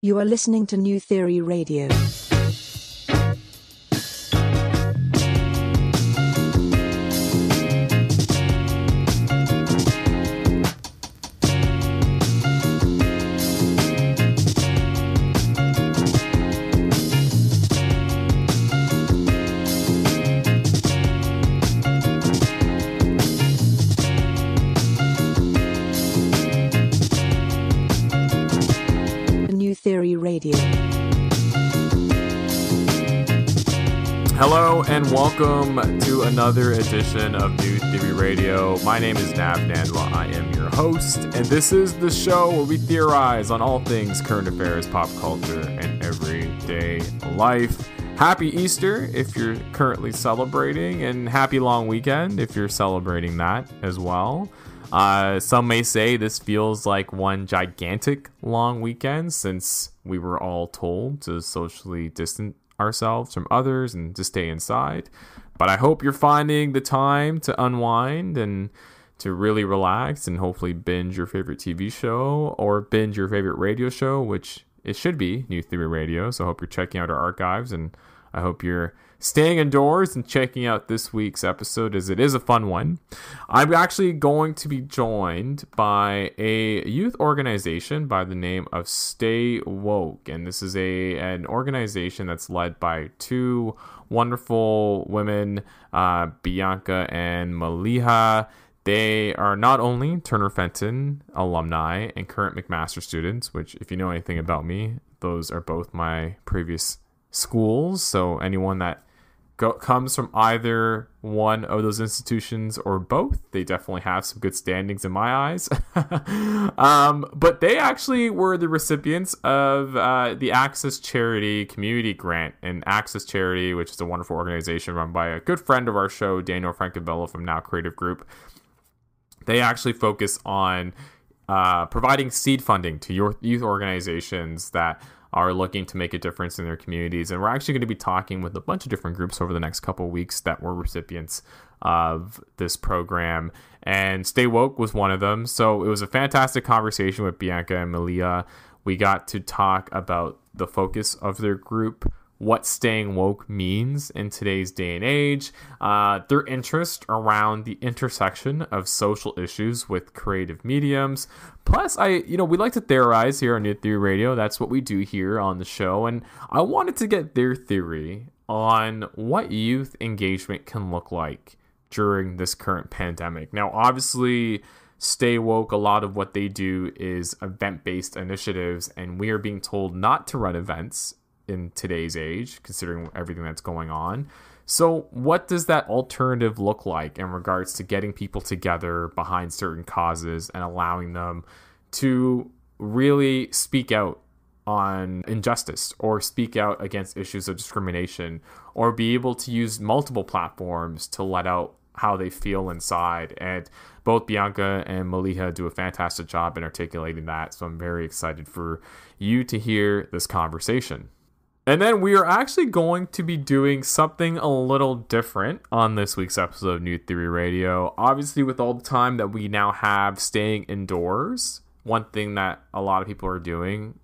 You are listening to New Theory Radio. Theory Radio. Hello and welcome to another edition of New Theory Radio. My name is Nav Nandwa. I am your host, and this is the show where we theorize on all things current affairs, pop culture, and everyday life. Happy Easter if you're currently celebrating, and happy long weekend if you're celebrating that as well. Some may say this feels like one gigantic long weekend since we were all told to socially distance ourselves from others and to stay inside. But I hope you're finding the time to unwind and to really relax and hopefully binge your favorite TV show or binge your favorite radio show, which it should be New Theory Radio. So I hope you're checking out our archives, and I hope you're staying indoors and checking out this week's episode, as it is a fun one. I'm actually going to be joined by a youth organization by the name of Stay Woke, and this is an organization that's led by two wonderful women, Bianca and Maliha. They are not only Turner Fenton alumni and current McMaster students, which, if you know anything about me, those are both my previous schools. So anyone that comes from either one of those institutions or both, they definitely have some good standings in my eyes. But they actually were the recipients of the Access Charity Community Grant. And Access Charity, which is a wonderful organization run by a good friend of our show, Daniel Francavilla from Now Creative Group, they actually focus on providing seed funding to your youth organizations that are looking to make a difference in their communities. And we're actually going to be talking with a bunch of different groups over the next couple of weeks that were recipients of this program. And Stay Woke was one of them. So it was a fantastic conversation with Bianca and Malia. We got to talk about the focus of their group, what staying woke means in today's day and age, their interest around the intersection of social issues with creative mediums. Plus, we like to theorize here on New Theory Radio. That's what we do here on the show. And I wanted to get their theory on what youth engagement can look like during this current pandemic. Now, obviously, Stay Woke, a lot of what they do is event-based initiatives, and we are being told not to run events in today's age, considering everything that's going on. So what does that alternative look like in regards to getting people together behind certain causes and allowing them to really speak out on injustice or speak out against issues of discrimination, or be able to use multiple platforms to let out how they feel inside? And both Bianca and Maliha do a fantastic job in articulating that. So I'm very excited for you to hear this conversation. And then we are actually going to be doing something a little different on this week's episode of New Theory Radio. Obviously, with all the time that we now have staying indoors, one thing that a lot of people are doing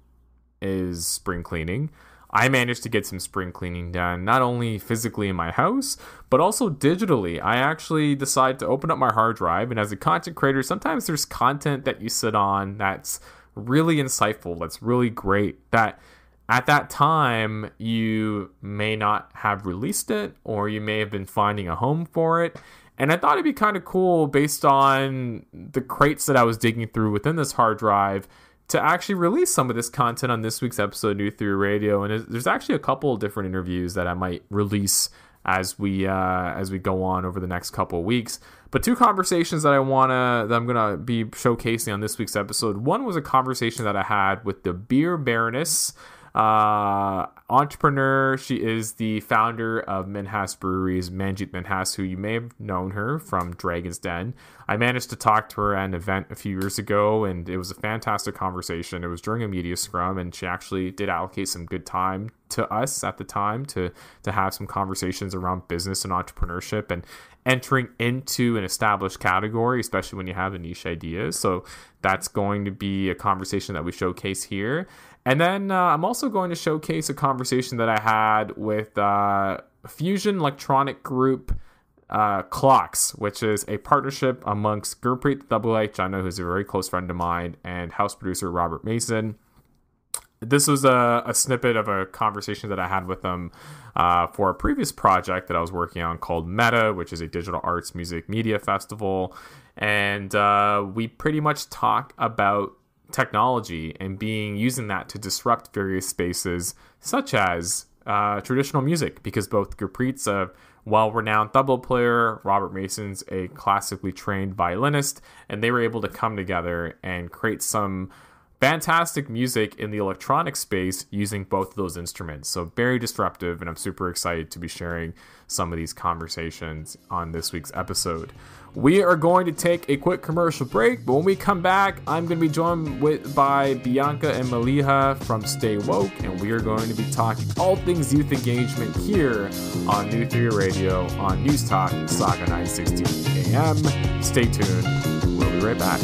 is spring cleaning. I managed to get some spring cleaning done, not only physically in my house, but also digitally. I actually decided to open up my hard drive, and as a content creator, sometimes there's content that you sit on that's really insightful, that's really great, that at that time, you may not have released it, or you may have been finding a home for it. And I thought it'd be kind of cool, based on the crates that I was digging through within this hard drive, to actually release some of this content on this week's episode of New Theory Radio. And there's actually a couple of different interviews that I might release as we go on over the next couple of weeks. But two conversations that I'm gonna be showcasing on this week's episode. One was a conversation that I had with the Beer Baroness entrepreneur. She is the founder of Minhas Breweries, Manjeet Minhas, who you may have known her from Dragon's Den. I managed to talk to her at an event a few years ago, and it was a fantastic conversation. It was during a media scrum, and she actually did allocate some good time to us at the time to have some conversations around business and entrepreneurship and entering into an established category, especially when you have a niche idea. So that's going to be a conversation that we showcase here. And then I'm also going to showcase a conversation that I had with fusion electronic group Clocks, which is a partnership amongst Gurpreet Double-H, who's a very close friend of mine, and house producer Robert Mason. This was a snippet of a conversation that I had with them for a previous project that I was working on called Meta, which is a digital arts music media festival. And we pretty much talk about technology and using that to disrupt various spaces, such as traditional music, because both Gurpreet's a well-renowned tabla player, Robert Mason's a classically trained violinist, and they were able to come together and create some fantastic music in the electronic space using both of those instruments. So very disruptive, and I'm super excited to be sharing some of these conversations on this week's episode. We are going to take a quick commercial break, but when we come back, I'm going to be joined by Bianca and Maliha from Stay Woke, and we are going to be talking all things youth engagement here on New Theory Radio on News Talk Saga 960 AM. Stay tuned. We'll be right back.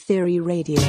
Theory Radio.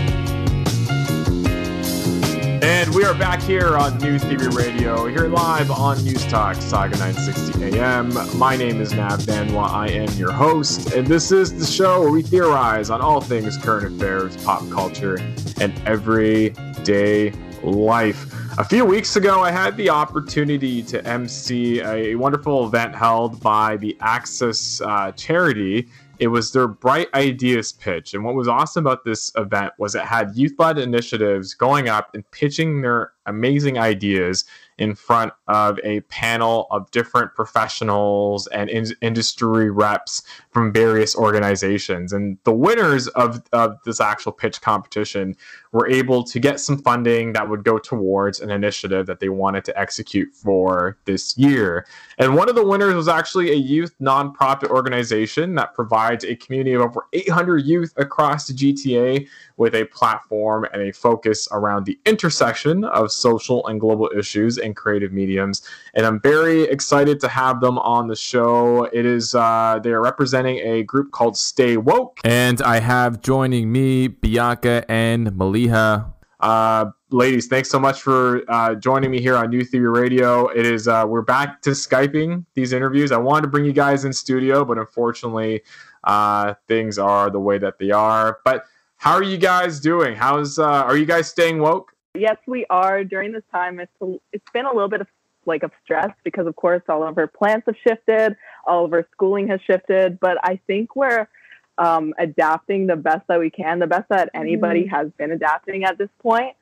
And we are back here on New Theory Radio, here live on News Talk Saga 960 AM. My name is Nav Danwa. I am your host, and this is the show where we theorize on all things current affairs, pop culture, and everyday life. A few weeks ago, I had the opportunity to MC a wonderful event held by the Access charity. It was their Bright Ideas pitch. And what was awesome about this event was it had youth-led initiatives going up and pitching their amazing ideas in front of a panel of different professionals and industry reps from various organizations. And the winners of this actual pitch competition were able to get some funding that would go towards an initiative that they wanted to execute for this year. And one of the winners was actually a youth nonprofit organization that provides a community of over 800 youth across the GTA with a platform and a focus around the intersection of social and global issues and creative mediums. And I'm very excited to have them on the show. It is they are representing a group called Stay Woke. And I have joining me Bianca and Maliha. Ladies, thanks so much for joining me here on New Theory Radio. It is we're back to Skyping these interviews. I wanted to bring you guys in studio, but unfortunately things are the way that they are. But how are you guys doing? Are you guys staying woke? Yes, we are. During this time, it's been a little bit of stress because, of course, all of our plans have shifted, all of our schooling has shifted. But I think we're adapting the best that we can, the best that anybody has been adapting at this point,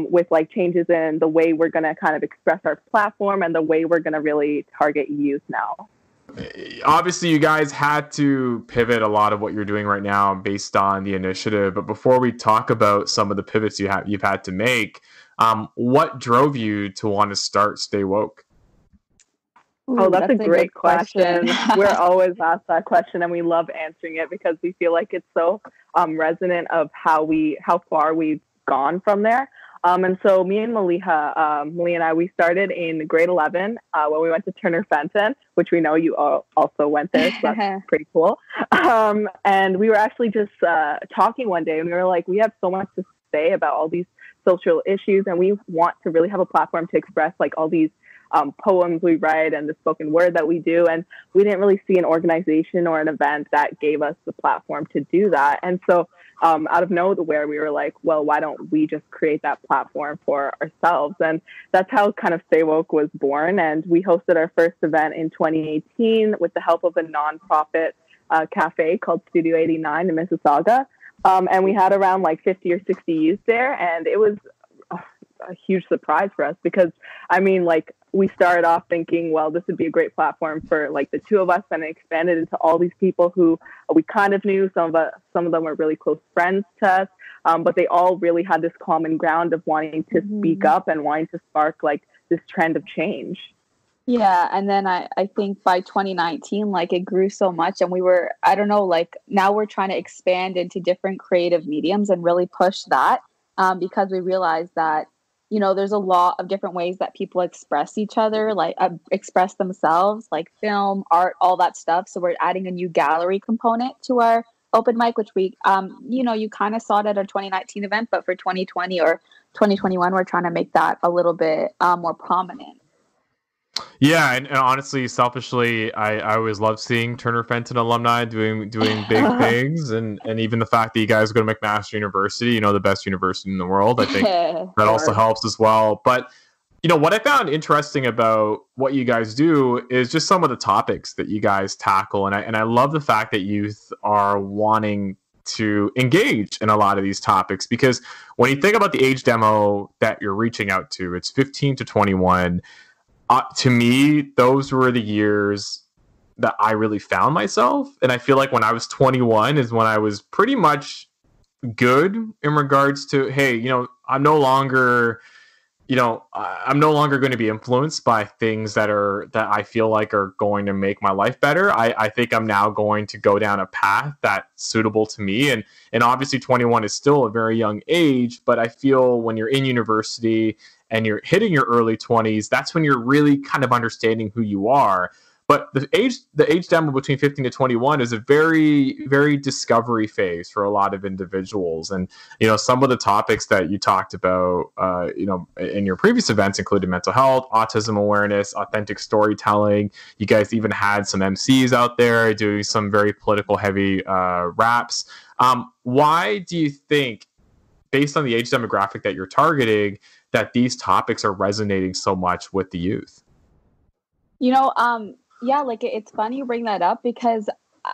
with changes in the way we're going to kind of express our platform and the way we're going to really target youth now. Obviously, you guys had to pivot a lot of what you're doing right now based on the initiative. But before we talk about some of the pivots you've had to make, what drove you to want to start Stay Woke? Oh, that's a great question. We're always asked that question, and we love answering it because we feel like it's so resonant of how far we've gone from there. And so me and Maliha, Malia and I, we started in grade 11 when we went to Turner Fenton, which we know you all also went there, so that's pretty cool. And we were actually just talking one day, and we were like, we have so much to say about all these social issues, and we want to really have a platform to express all these poems we write and the spoken word that we do. And we didn't really see an organization or an event that gave us the platform to do that. And so out of nowhere, we were like, well, why don't we just create that platform for ourselves? And that's how kind of Stay Woke was born. And we hosted our first event in 2018 with the help of a nonprofit cafe called Studio 89 in Mississauga. And we had around 50 or 60 youth there. And it was a huge surprise for us because, I mean, like, we started off thinking, well, this would be a great platform for like the two of us, and it expanded into all these people who we kind of knew. Some of them were really close friends to us, but they all really had this common ground of wanting to speak up and wanting to spark like this trend of change. Yeah, and then I think by 2019, like, it grew so much, and we were, I don't know, like, now we're trying to expand into different creative mediums and really push that, because we realized that, you know, there's a lot of different ways that people express each other, like express themselves, like film, art, all that stuff. So we're adding a new gallery component to our open mic, which we, you know, you kind of saw it at our 2019 event, but for 2020 or 2021, we're trying to make that a little bit more prominent. Yeah, and honestly, selfishly, I always love seeing Turner Fenton alumni doing big things, and even the fact that you guys go to McMaster University, you know, the best university in the world, I think that also helps as well. But, you know, what I found interesting about what you guys do is just some of the topics that you guys tackle, and I love the fact that youth are wanting to engage in a lot of these topics, because when you think about the age demo that you're reaching out to, it's 15 to 21. To me, those were the years that I really found myself. And I feel like when I was 21 is when I was pretty much good in regards to, hey, you know, I'm no longer going to be influenced by things that I feel like are going to make my life better. I think I'm now going to go down a path that's suitable to me. And obviously 21 is still a very young age, but I feel when you're in university and you're hitting your early 20s, that's when you're really kind of understanding who you are. But the age demo between 15 to 21 is a very, very discovery phase for a lot of individuals. And, you know, some of the topics that you talked about, you know, in your previous events included mental health, autism awareness, authentic storytelling. You guys even had some MCs out there doing some very political heavy raps. Why do you think, based on the age demographic that you're targeting, that these topics are resonating so much with the youth? You know, yeah, like, it's funny you bring that up, because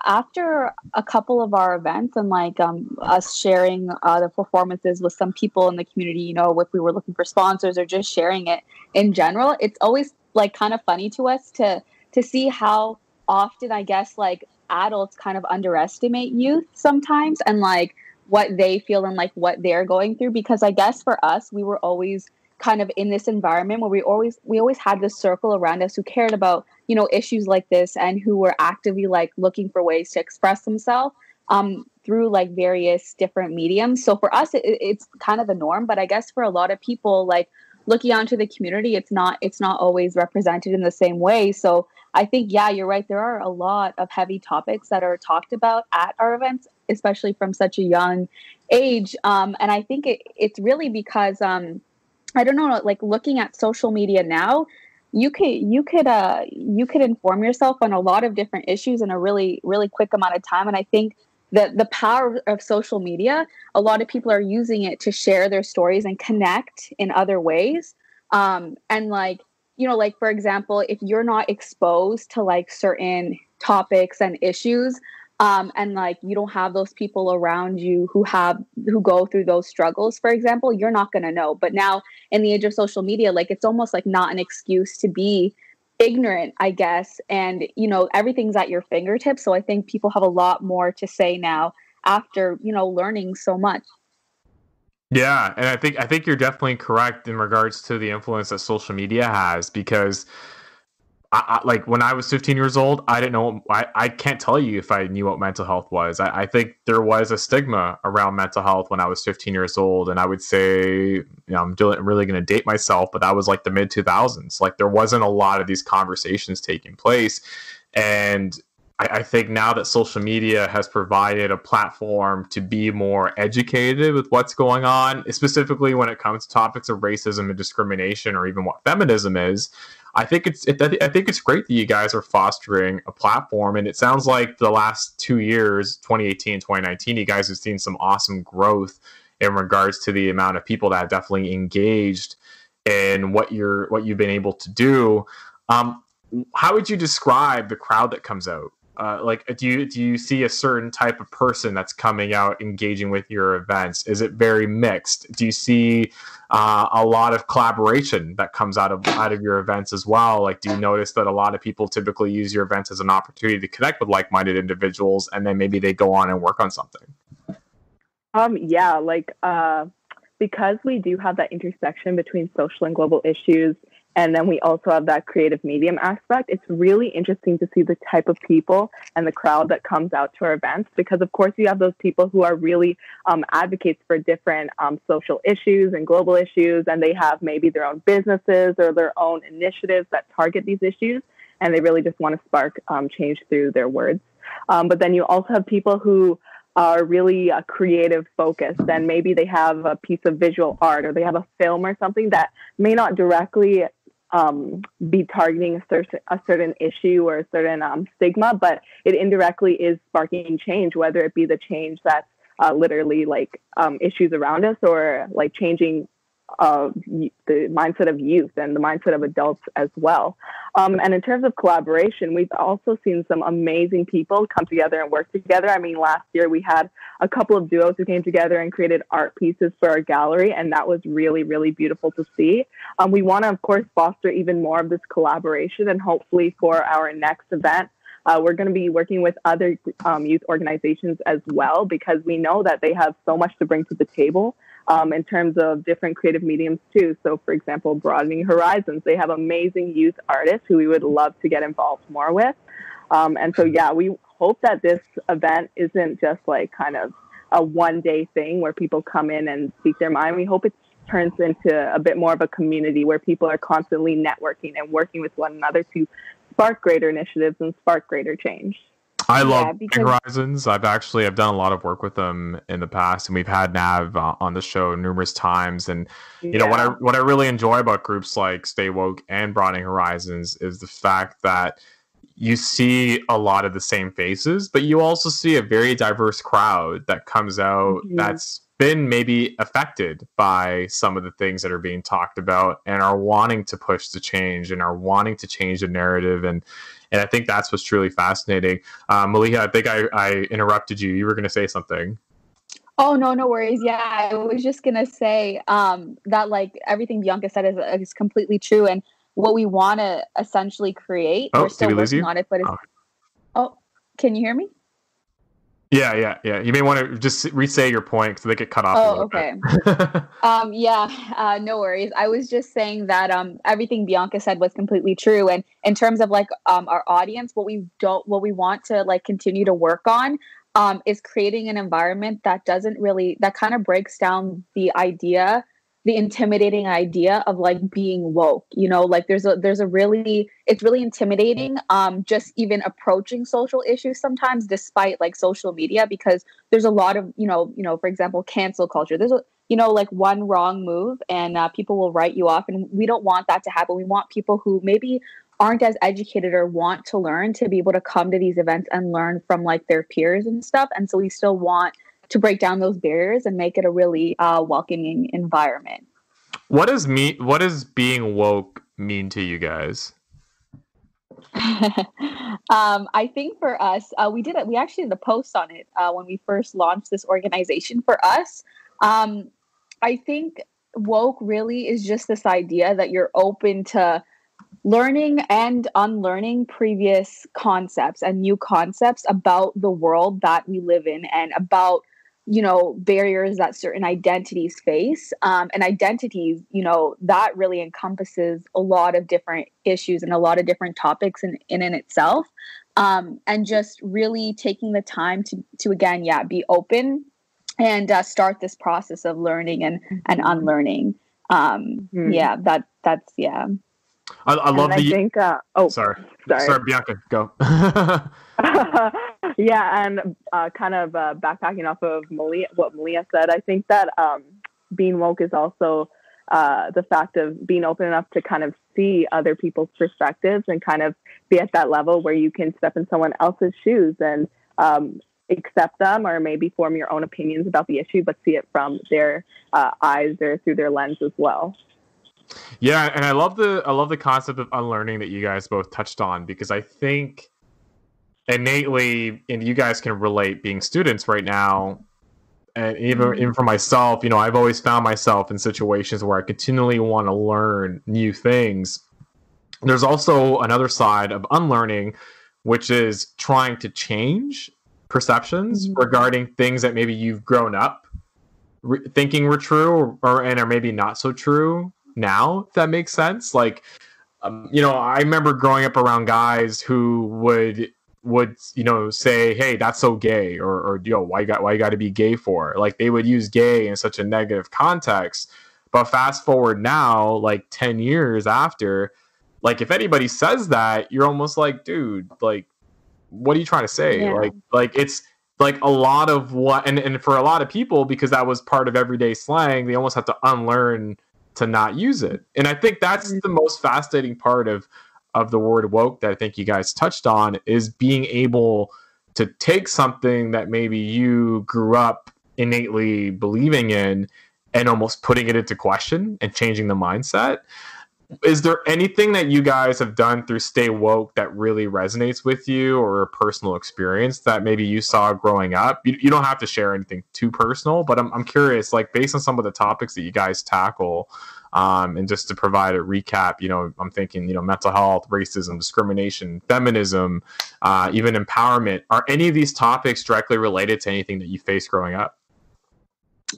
after a couple of our events and like us sharing the performances with some people in the community, you know, if we were looking for sponsors or just sharing it in general, it's always like kind of funny to us to see how often, I guess, like, adults kind of underestimate youth sometimes, and like what they feel and like what they're going through. Because I guess for us, we were always kind of in this environment where we always had this circle around us who cared about, you know, issues like this, and who were actively like looking for ways to express themselves through like various different mediums. So for us, it's kind of the norm. But I guess for a lot of people, like, looking onto the community, it's not always represented in the same way. So I think, yeah, you're right. There are a lot of heavy topics that are talked about at our events, especially from such a young age. And I think it's really because I don't know, like, looking at social media now, you could inform yourself on a lot of different issues in a really, really quick amount of time. And I think that the power of social media, a lot of people are using it to share their stories and connect in other ways. And like, you know, like, for example, if you're not exposed to like certain topics and issues, and like, you don't have those people around you who go through those struggles, for example, you're not going to know. But now in the age of social media, like, it's almost like not an excuse to be ignorant, I guess. And, you know, everything's at your fingertips. So I think people have a lot more to say now after, you know, learning so much. Yeah, and I think you're definitely correct in regards to the influence that social media has, because I like, when I was 15 years old, I didn't know. I can't tell you if I knew what mental health was. I think there was a stigma around mental health when I was 15 years old, and I would say, you know, I'm really going to date myself, but that was like the mid 2000s. Like, there wasn't a lot of these conversations taking place, and I think now that social media has provided a platform to be more educated with what's going on, specifically when it comes to topics of racism and discrimination, or even what feminism is. I think it's great that you guys are fostering a platform, and it sounds like the last 2 years, 2018 and 2019, you guys have seen some awesome growth in regards to the amount of people that have definitely engaged in what you've been able to do. How would you describe the crowd that comes out do you see a certain type of person that's coming out engaging with your events? Is it very mixed? Do you see a lot of collaboration that comes out of your events as well? Like, do you notice that a lot of people typically use your events as an opportunity to connect with like-minded individuals, and then maybe they go on and work on something? Because we do have that intersection between social and global issues, and then we also have that creative medium aspect, it's really interesting to see the type of people and the crowd that comes out to our events, because of course you have those people who are really advocates for different social issues and global issues, and they have maybe their own businesses or their own initiatives that target these issues, and they really just want to spark change through their words. But then you also have people who are really creative focused, and maybe they have a piece of visual art or they have a film or something that may not directly be targeting a certain issue or a certain stigma, but it indirectly is sparking change, whether it be the change that's literally like issues around us, or like changing the mindset of youth and the mindset of adults as well. And in terms of collaboration, we've also seen some amazing people come together and work together. I mean, last year we had a couple of duos who came together and created art pieces for our gallery, and that was really, really beautiful to see. We want to, of course, foster even more of this collaboration, and hopefully for our next event, we're going to be working with other youth organizations as well, because we know that they have so much to bring to the table in terms of different creative mediums too. So for example, Broadening Horizons, they have amazing youth artists who we would love to get involved more with. And so, yeah, we hope that this event isn't just like kind of a one-day thing where people come in and speak their mind. We hope it turns into a bit more of a community where people are constantly networking and working with one another to spark greater initiatives and spark greater change. I love Horizons. I've done a lot of work with them in the past, and we've had Nav on the show numerous times. And you know what I really enjoy about groups like Stay Woke and Broadening Horizons is the fact that you see a lot of the same faces, but you also see a very diverse crowd that comes out that's been maybe affected by some of the things that are being talked about and are wanting to push the change and are wanting to change the narrative. And I think that's what's truly fascinating. Maliha, I think I interrupted you. You were going to say something. Oh, no worries. Yeah, I was just going to say that like everything Bianca said is completely true. And what we want to essentially create, we're still working on it, but it's... Oh, can you hear me? Yeah. You may want to just re-say your point because they get cut off. Oh, okay. No worries. I was just saying that everything Bianca said was completely true. And in terms of like our audience, what we want to like continue to work on is creating an environment that kind of breaks down the intimidating idea of like being woke, like it's really intimidating just even approaching social issues sometimes, despite like social media, because there's a lot of for example, cancel culture. There's like one wrong move and people will write you off, and we don't want that to happen. We want people who maybe aren't as educated or want to learn to be able to come to these events and learn from like their peers and stuff. And so we still want to break down those barriers and make it a really welcoming environment. What does being woke mean to you guys? I think for us, we actually did a post on it when we first launched this organization. For us, I think woke really is just this idea that you're open to learning and unlearning previous concepts and new concepts about the world that we live in, and about barriers that certain identities face. And identities, that really encompasses a lot of different issues and a lot of different topics in itself. And just really taking the time to again, be open and start this process of learning and unlearning. That's. I love Sorry, Bianca, go. And kind of backpacking off of what Maliha said, I think that being woke is also the fact of being open enough to kind of see other people's perspectives and kind of be at that level where you can step in someone else's shoes and accept them, or maybe form your own opinions about the issue, but see it from their eyes or through their lens as well. Yeah, and I love the concept of unlearning that you guys both touched on, because I think innately, and you guys can relate being students right now, and even for myself, you know, I've always found myself in situations where I continually want to learn new things. There's also another side of unlearning, which is trying to change perceptions regarding things that maybe you've grown up thinking were true, or and are maybe not so true now, if that makes sense. Like, you know, I remember growing up around guys who would you know, say, hey, that's so gay, or yo, why you got to be gay for? Like, they would use gay in such a negative context. But fast forward now, like 10 years after, like, if anybody says that, you're almost like, dude, like, what are you trying to say? Yeah. Like it's like a lot of what, and for a lot of people, because that was part of everyday slang, they almost have to unlearn to not use it. And I think that's the most fascinating part of the word woke that I think you guys touched on, is being able to take something that maybe you grew up innately believing in and almost putting it into question and changing the mindset. Is there anything that you guys have done through Stay Woke that really resonates with you, or a personal experience that maybe you saw growing up? You don't have to share anything too personal, but I'm curious, like, based on some of the topics that you guys tackle, and just to provide a recap, you know, I'm thinking, you know, mental health, racism, discrimination, feminism, even empowerment. Are any of these topics directly related to anything that you faced growing up?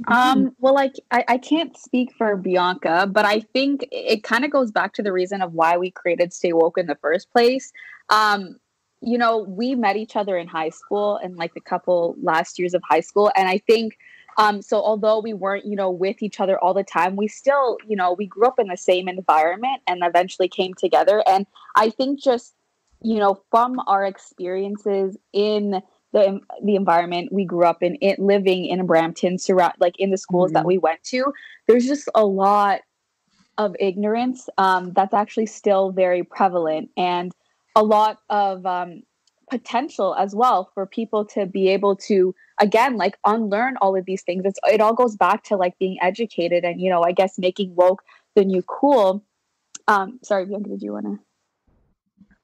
Well, like, I can't speak for Bianca, but I think it kind of goes back to the reason of why we created Stay Woke in the first place. You know, we met each other in high school, and like the couple last years of high school. And I think, so although we weren't, you know, with each other all the time, we still, you know, we grew up in the same environment and eventually came together. And I think just, you know, from our experiences in the environment we grew up in, it living in Brampton, like in the schools that we went to, there's just a lot of ignorance that's actually still very prevalent, and a lot of potential as well for people to be able to, again, like, unlearn all of these things. It all goes back to like being educated and, you know, I guess making woke the new cool. Sorry, Bianca, did you want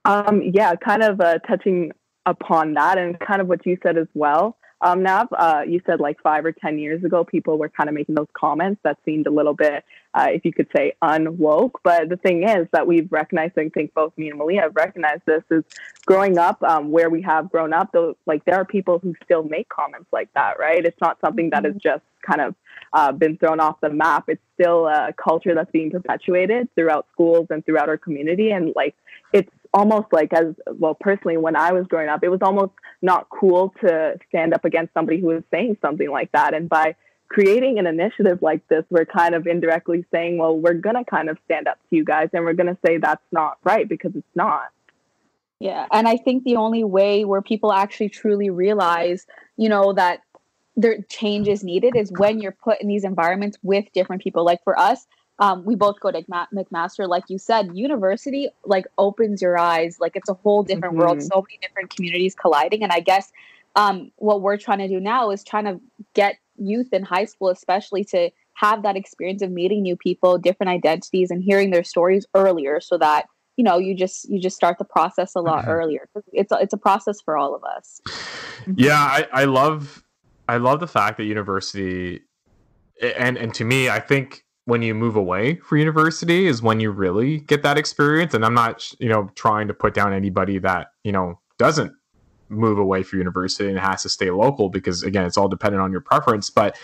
to? Yeah, kind of touching upon that and kind of what you said as well. Nav, you said like 5 or 10 years ago, people were kind of making those comments that seemed a little bit, if you could say, unwoke. But the thing is that we've recognized, I think both me and Malia have recognized this, is growing up where we have grown up, though, like, there are people who still make comments like that, right? It's not something that has just kind of been thrown off the map. It's still a culture that's being perpetuated throughout schools and throughout our community. And like, it's almost like, as well, personally, when I was growing up, it was almost not cool to stand up against somebody who was saying something like that. And by creating an initiative like this, we're kind of indirectly saying, well, we're going to kind of stand up to you guys, and we're going to say that's not right, because it's not. Yeah. And I think the only way where people actually truly realize, you know, that their change is needed is when you're put in these environments with different people. Like for us, we both go to McMaster. Like you said, university like opens your eyes. Like, it's a whole different world, so many different communities colliding. And I guess what we're trying to do now is trying to get youth in high school, especially, to have that experience of meeting new people, different identities, and hearing their stories earlier, so that, you know, you just start the process a lot earlier. It's a process for all of us. Yeah, I love the fact that university, and to me, I think when you move away for university is when you really get that experience. And I'm not, you know, trying to put down anybody that, you know, doesn't move away for university and has to stay local, because again, it's all dependent on your preference. But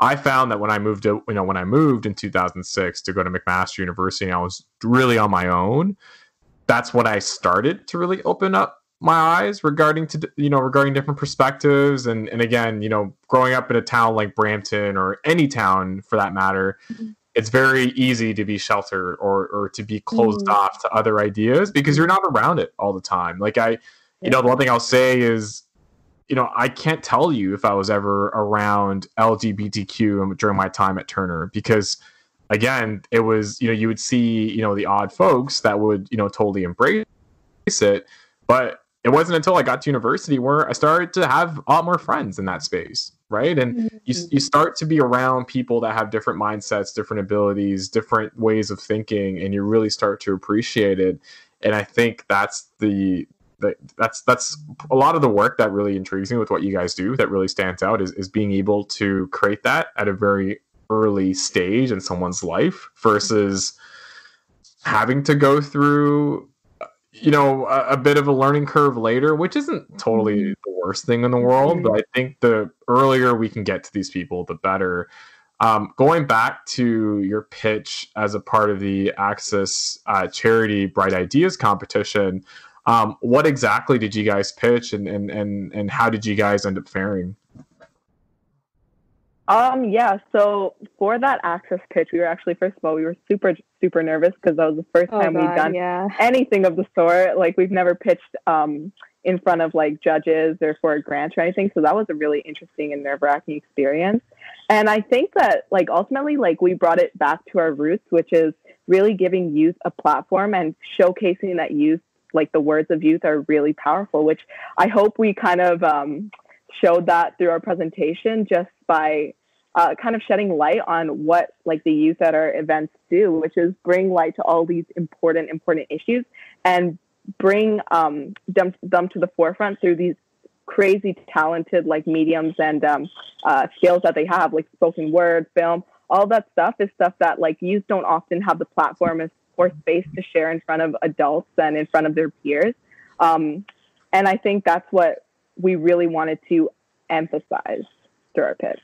I found that when I moved in 2006 to go to McMaster University, and I was really on my own, that's when I started to really open up my eyes regarding different perspectives. And again, you know, growing up in a town like Brampton, or any town for that matter, it's very easy to be sheltered or to be closed off to other ideas, because you're not around it all the time. Like, you know, the one thing I'll say is, you know, I can't tell you if I was ever around LGBTQ during my time at Turner, because again, it was, you know, you would see, you know, the odd folks that would, you know, totally embrace it. But it wasn't until I got to university where I started to have a lot more friends in that space, right? And you start to be around people that have different mindsets, different abilities, different ways of thinking, and you really start to appreciate it. And I think that's the that's a lot of the work that really intrigues me with what you guys do, that really stands out, is being able to create that at a very early stage in someone's life versus having to go through a bit of a learning curve later, which isn't totally the worst thing in the world, but I think the earlier we can get to these people, the better. Going back to your pitch as a part of the Access charity Bright Ideas competition, what exactly did you guys pitch, and how did you guys end up faring? So for that Access pitch, we were actually, first of all, we were super, super nervous because that was the first time we'd done anything of the sort. Like, we've never pitched in front of like judges or for a grant or anything. So that was a really interesting and nerve-wracking experience. And I think that like ultimately, like, we brought it back to our roots, which is really giving youth a platform and showcasing that youth, like the words of youth, are really powerful, which I hope we kind of showed that through our presentation, just by kind of shedding light on what like the youth at our events do, which is bring light to all these important issues and bring them to the forefront through these crazy talented like mediums and skills that they have, like spoken word, film. All that stuff is stuff that like youth don't often have the platform or space to share in front of adults and in front of their peers. And I think that's what we really wanted to emphasize through our pitch.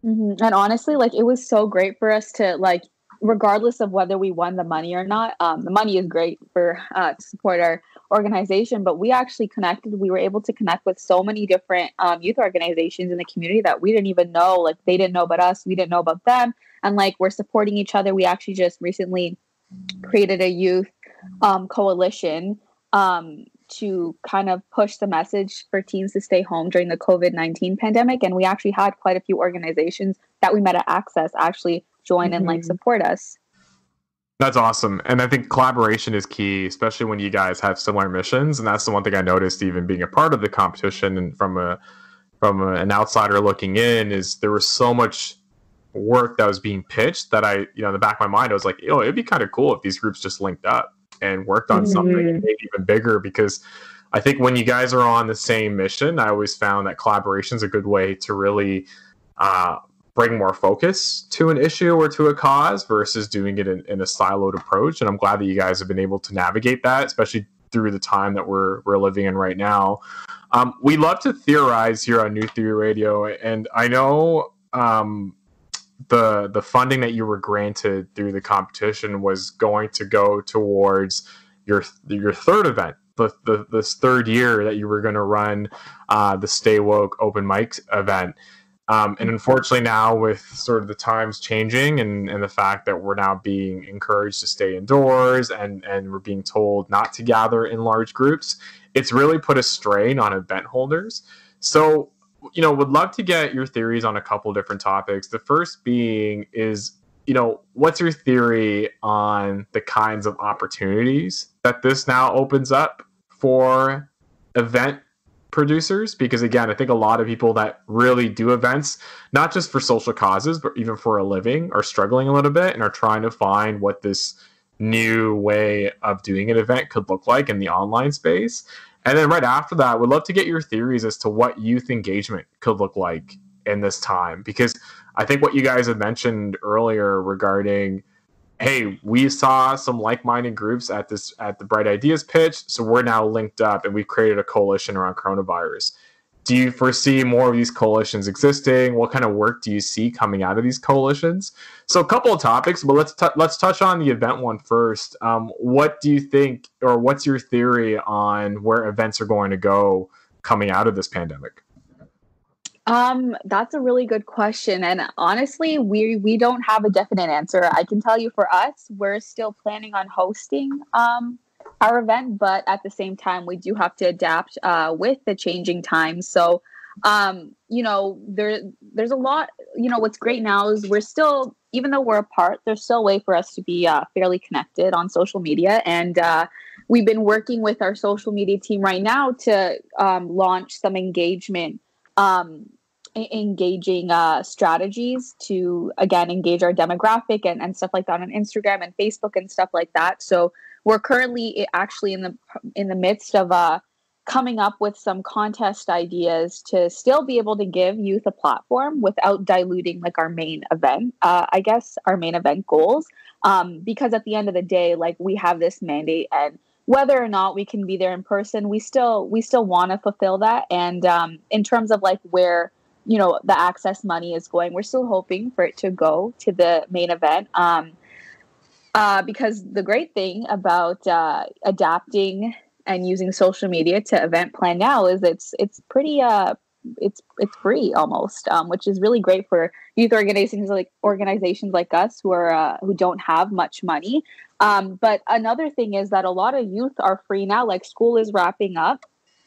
Mm-hmm. And honestly, like, it was so great for us to, like, regardless of whether we won the money or not, the money is great for to support our organization, but we actually connected. We were able to connect with so many different youth organizations in the community that we didn't even know. Like, they didn't know about us, we didn't know about them, and like, we're supporting each other. We actually just recently created a youth coalition to kind of push the message for teens to stay home during the COVID-19 pandemic. And we actually had quite a few organizations that we met at Access actually join and like support us. That's awesome. And I think collaboration is key, especially when you guys have similar missions. And that's the one thing I noticed, even being a part of the competition and from an outsider looking in, is there was so much work that was being pitched that I, in the back of my mind, I was like, it'd be kind of cool if these groups just linked up and worked on something maybe even bigger, because I think when you guys are on the same mission, I always found that collaboration is a good way to really bring more focus to an issue or to a cause versus doing it in a siloed approach. And I'm glad that you guys have been able to navigate that, especially through the time that we're living in right now. We love to theorize here on New Theory Radio, and I know the funding that you were granted through the competition was going to go towards your third event, this third year that you were going to run the Stay Woke open mic event. And unfortunately now, with sort of the times changing and the fact that we're now being encouraged to stay indoors and we're being told not to gather in large groups, it's really put a strain on event holders. So, would love to get your theories on a couple different topics. The first being is, what's your theory on the kinds of opportunities that this now opens up for event producers? Because again, I think a lot of people that really do events, not just for social causes, but even for a living, are struggling a little bit and are trying to find what this new way of doing an event could look like in the online space. And then right after that, we'd love to get your theories as to what youth engagement could look like in this time. Because I think what you guys had mentioned earlier regarding, hey, we saw some like-minded groups at the Bright Ideas pitch, so we're now linked up and we've created a coalition around coronavirus. Do you foresee more of these coalitions existing? What kind of work do you see coming out of these coalitions? So a couple of topics, but let's touch on the event one first. What do you think, or what's your theory on where events are going to go coming out of this pandemic? That's a really good question. And honestly, we don't have a definite answer. I can tell you for us, we're still planning on hosting our event, but at the same time, we do have to adapt with the changing times. So, there's a lot, what's great now is we're still, even though we're apart, there's still a way for us to be fairly connected on social media. And we've been working with our social media team right now to launch some engaging strategies to, again, engage our demographic and stuff like that on Instagram and Facebook and stuff like that. So we're currently actually in the midst of coming up with some contest ideas to still be able to give youth a platform without diluting like our main event, I guess our main event goals. Because at the end of the day, like we have this mandate, and whether or not we can be there in person, we still want to fulfill that. And in terms of like where, you know, the access money is going, we're still hoping for it to go to the main event. Because the great thing about adapting and using social media to event plan now is it's pretty it's free almost, which is really great for youth organizations like us who don't have much money. But another thing is that a lot of youth are free now, like school is wrapping up.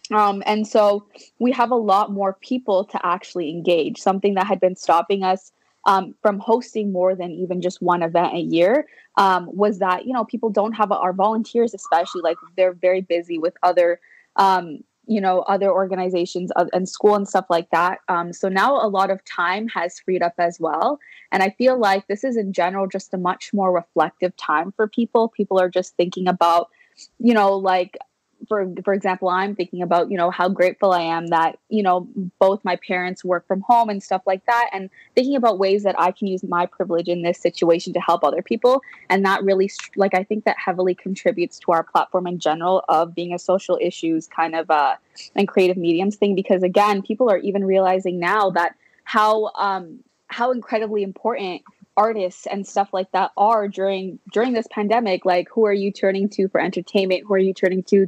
And so we have a lot more people to actually engage. Something that had been stopping us from hosting more than even just one event a year was that, you know, people don't have our volunteers, especially, like they're very busy with other, other organizations and school and stuff like that. So now a lot of time has freed up as well. And I feel like this is in general just a much more reflective time for people. People are just thinking about, you know, like, for example, I'm thinking about, you know, how grateful I am that, you know, both my parents work from home and stuff like that, and thinking about ways that I can use my privilege in this situation to help other people. And that really, like, I think that heavily contributes to our platform in general of being a social issues kind of and creative mediums thing, because again, people are even realizing now that how incredibly important artists and stuff like that are during this pandemic. Like, who are you turning to for entertainment? Who are you turning to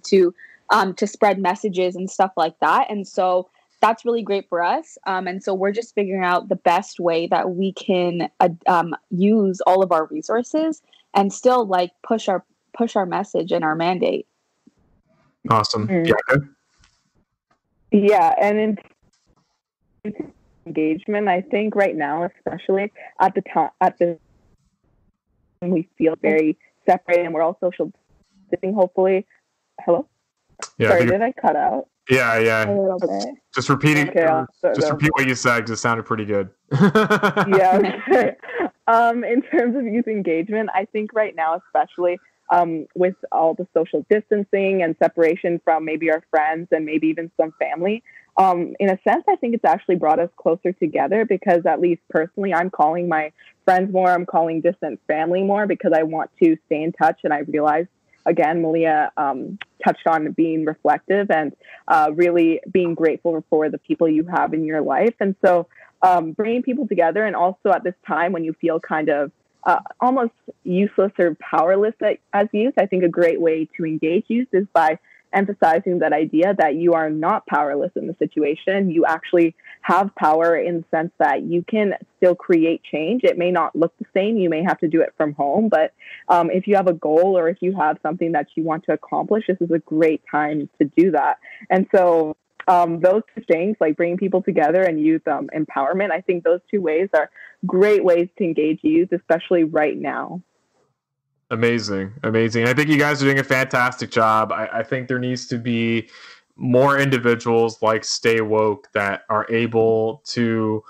spread messages and stuff like that? And so that's really great for us. And so we're just figuring out the best way that we can use all of our resources and still like push our message and our mandate. Awesome. Yeah, and in engagement, I think right now, especially at the time, we feel very separated, and we're all social distancing. Hopefully, hello. Yeah. Sorry, did I cut out? Yeah. A little bit. Just repeating. Okay, Repeat what you said, because it sounded pretty good. Yeah. Okay. In terms of youth engagement, I think right now, especially with all the social distancing and separation from maybe our friends and maybe even some family, in a sense, I think it's actually brought us closer together, because at least personally, I'm calling my friends more. I'm calling distant family more, because I want to stay in touch. And I realized, again, Malia touched on being reflective and really being grateful for the people you have in your life. And so bringing people together, and also at this time when you feel kind of almost useless or powerless as youth, I think a great way to engage youth is by emphasizing that idea that you are not powerless in the situation. You actually have power, in the sense that you can still create change. It may not look the same. You may have to do it from home, but if you have a goal, or if you have something that you want to accomplish, this is a great time to do that. And so those two things, like bringing people together and youth empowerment, I think those two ways are great ways to engage youth, especially right now. Amazing. I think you guys are doing a fantastic job. I think there needs to be more individuals like Stay Woke that are able to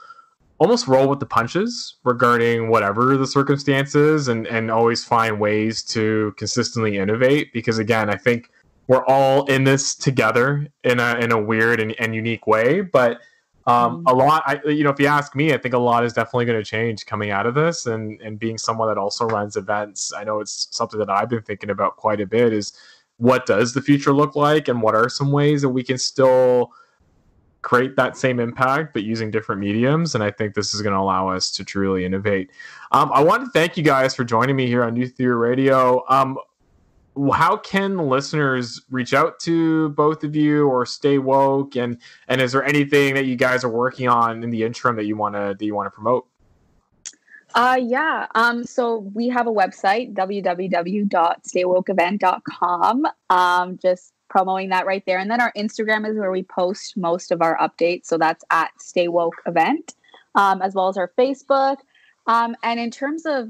almost roll with the punches regarding whatever the circumstances, and always find ways to consistently innovate. Because again, I think we're all in this together in a weird and unique way. But a lot, if you ask me, I think a lot is definitely going to change coming out of this. And being someone that also runs events, I know it's something that I've been thinking about quite a bit, is what does the future look like, and what are some ways that we can still create that same impact, but using different mediums. And I think this is going to allow us to truly innovate. I want to thank you guys for joining me here on New Theory Radio. How can listeners reach out to both of you or Stay Woke? And is there anything that you guys are working on in the interim that you want to promote? So we have a website, www.staywokeevent.com. Just promoting that right there. And then our Instagram is where we post most of our updates. So that's at Stay Woke Event, as well as our Facebook. And in terms of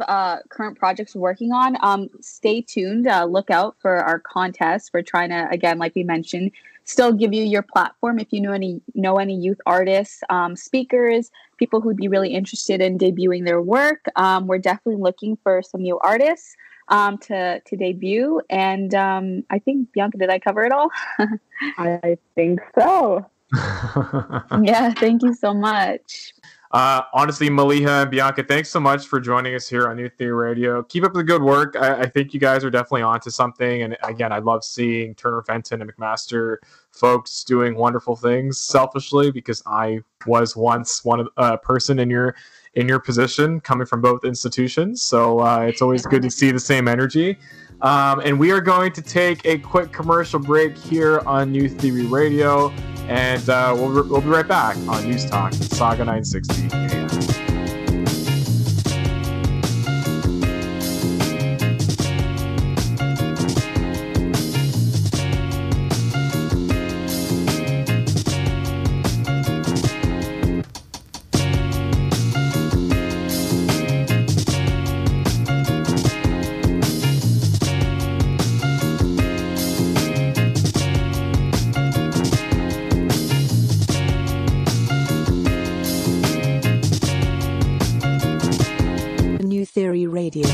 current projects we're working on, stay tuned. Look out for our contest. We're trying to, again, like we mentioned, still give you your platform. If you know any youth artists, speakers, people who'd be really interested in debuting their work, we're definitely looking for some new artists. to debut. And I think, Bianca, did I cover it all? I think so. Yeah, thank you so much. Honestly, Maliha and Bianca, thanks so much for joining us here on New Theory Radio. Keep up the good work. I think you guys are definitely onto something. And again, I love seeing Turner Fenton and McMaster folks doing wonderful things selfishly, because I was once one of person in your position coming from both institutions. So it's always good to see the same energy. And we are going to take a quick commercial break here on New Theory Radio. And we'll be right back on News Talk, Saga 960 AM. New Theory Radio.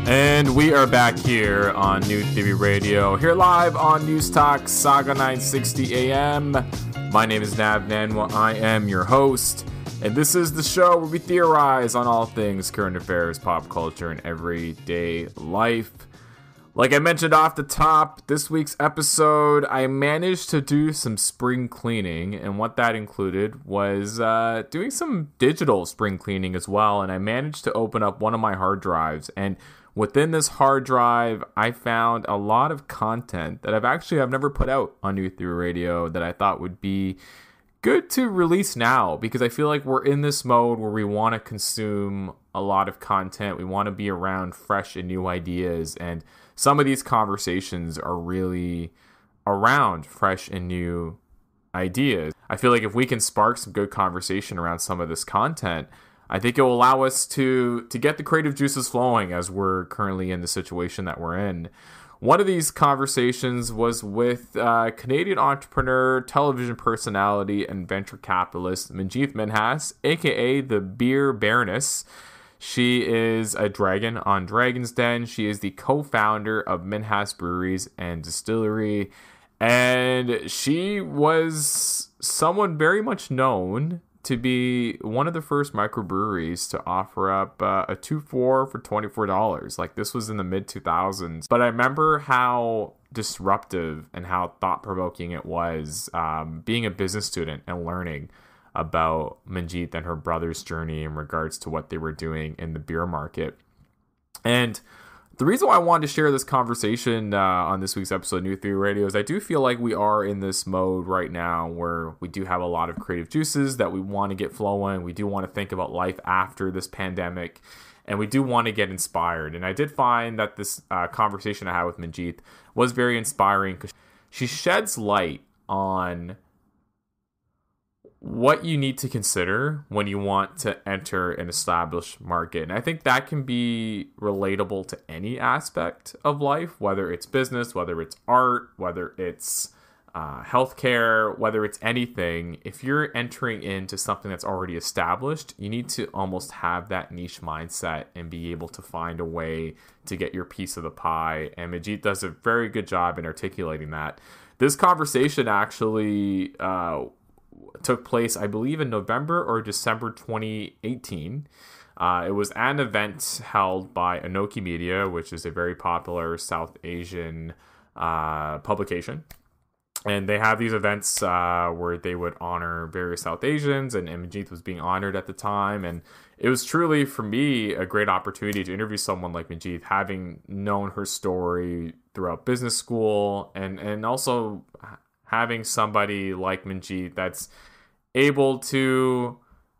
And we are back here on New Theory Radio, here live on News Talk, Saga 960 AM. My name is Nav Nanwa. I am your host, and this is the show where we theorize on all things current affairs, pop culture, and everyday life. Like I mentioned off the top, this week's episode, I managed to do some spring cleaning, and what that included was doing some digital spring cleaning as well, and I managed to open up one of my hard drives, and within this hard drive, I found a lot of content that I've never put out on New Theory Radio that I thought would be good to release now, because I feel like we're in this mode where we want to consume a lot of content. We want to be around fresh and new ideas, and some of these conversations are really around fresh and new ideas. I feel like if we can spark some good conversation around some of this content, I think it will allow us to get the creative juices flowing as we're currently in the situation that we're in. One of these conversations was with Canadian entrepreneur, television personality, and venture capitalist Manjeet Minhas, aka the Beer Baroness. She is a dragon on Dragon's Den. She is the co-founder of Minhas Breweries and Distillery. And she was someone very much known to be one of the first microbreweries to offer up a 2-4 for $24. Like, this was in the mid-2000s. But I remember how disruptive and how thought-provoking it was being a business student and learning about Manjeet and her brother's journey in regards to what they were doing in the beer market. And the reason why I wanted to share this conversation on this week's episode of New Theory Radio is I do feel like we are in this mode right now where we do have a lot of creative juices that we want to get flowing. We do want to think about life after this pandemic, and we do want to get inspired. And I did find that this conversation I had with Manjeet was very inspiring because she sheds light on what you need to consider when you want to enter an established market. And I think that can be relatable to any aspect of life, whether it's business, whether it's art, whether it's healthcare, whether it's anything. If you're entering into something that's already established, you need to almost have that niche mindset and be able to find a way to get your piece of the pie. And Manjeet does a very good job in articulating that. This conversation actually took place, I believe, in November or December 2018. It was an event held by Anoki Media, which is a very popular South Asian publication. And they have these events where they would honor various South Asians, and Manjeet was being honored at the time. And it was truly, for me, a great opportunity to interview someone like Manjeet, having known her story throughout business school, and also having somebody like Manjeet that's able to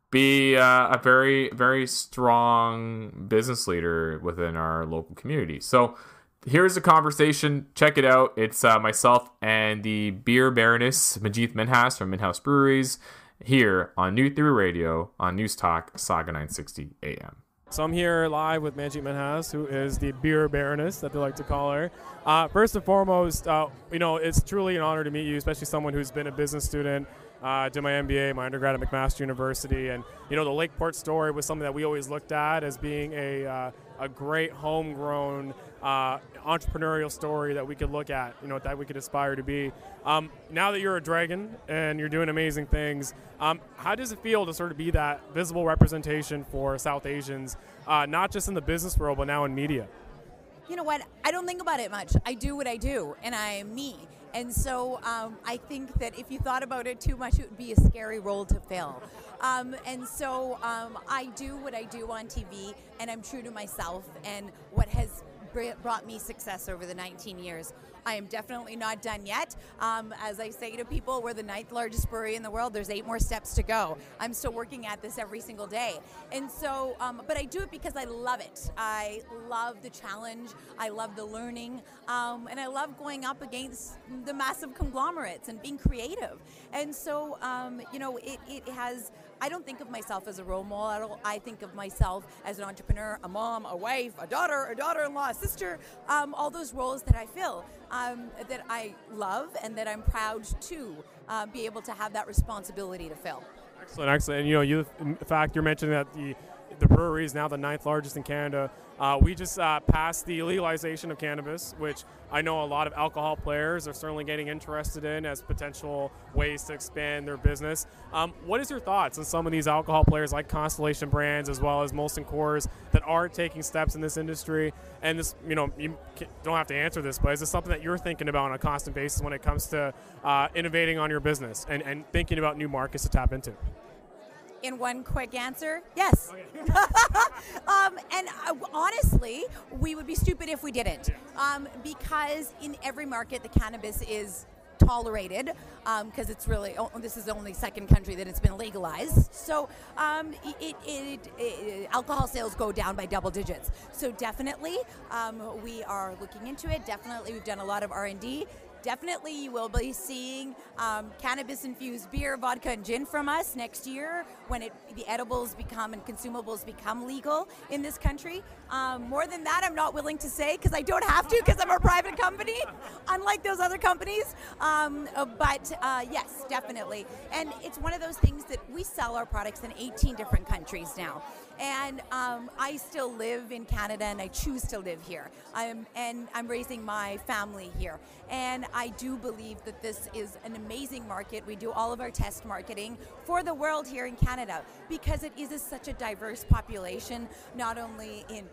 be a very, very strong business leader within our local community. So here's a conversation. Check it out. It's myself and the Beer Baroness, Manjeet Minhas from Minhas Breweries, here on New Theory Radio on News Talk, Saga 960 AM. So I'm here live with Manjeet Minhas, who is the beer baroness that they like to call her. First and foremost, it's truly an honor to meet you, especially someone who's been a business student. Did my MBA, my undergrad at McMaster University, and the Lakeport story was something that we always looked at as being a great homegrown entrepreneurial story that we could look at, that we could aspire to be. Now that you're a dragon and you're doing amazing things, how does it feel to sort of be that visible representation for South Asians, not just in the business world, but now in media? You know what? I don't think about it much. I do what I do, and I am me. And so I think that if you thought about it too much, it would be a scary role to fill. And so I do what I do on TV, and I'm true to myself and what has brought me success over the 19 years. I am definitely not done yet. As I say to people, we're the 9th largest brewery in the world. There's 8 more steps to go. I'm still working at this every single day. And so, but I do it because I love it. I love the challenge. I love the learning. And I love going up against the massive conglomerates and being creative. And so, it has, I don't think of myself as a role model. I think of myself as an entrepreneur, a mom, a wife, a daughter-in-law, a sister, all those roles that I fill. That I love and that I'm proud to be able to have that responsibility to fill. Excellent. And the fact you're mentioning that the brewery is now the 9th largest in Canada. We just passed the legalization of cannabis, which I know a lot of alcohol players are certainly getting interested in as potential ways to expand their business. What is your thoughts on some of these alcohol players like Constellation Brands as well as Molson Coors that are taking steps in this industry? And this, you don't have to answer this, but is this something that you're thinking about on a constant basis when it comes to innovating on your business and thinking about new markets to tap into? In one quick answer, yes. Okay. And honestly, we would be stupid if we didn't, because in every market, the cannabis is tolerated, because it's really, this is the only second country that it's been legalized. So alcohol sales go down by double digits. So definitely, we are looking into it. Definitely, we've done a lot of R&D. Definitely, you will be seeing cannabis-infused beer, vodka, and gin from us next year when the edibles become and consumables become legal in this country. More than that, I'm not willing to say because I don't have to because I'm a private company, unlike those other companies. But yes, definitely. And it's one of those things that we sell our products in 18 different countries now. And I still live in Canada, and I choose to live here. I'm raising my family here. And I do believe that this is an amazing market. We do all of our test marketing for the world here in Canada because it is such a diverse population, not only in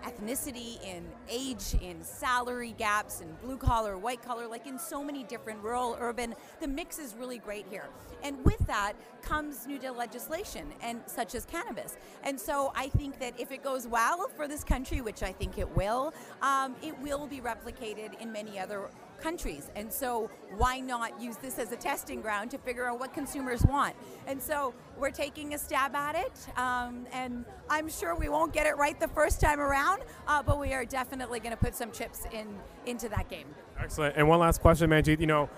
ethnicity, in age, in salary gaps, in blue collar, white collar, like in so many different rural, urban. The mix is really great here. And with that comes new legislation, and such as cannabis. And so I think that if it goes well for this country, which I think it will be replicated in many other countries. And so why not use this as a testing ground to figure out what consumers want? And so we're taking a stab at it, and I'm sure we won't get it right the first time around, but we are definitely going to put some chips into that game. Excellent. And one last question, Manjeet.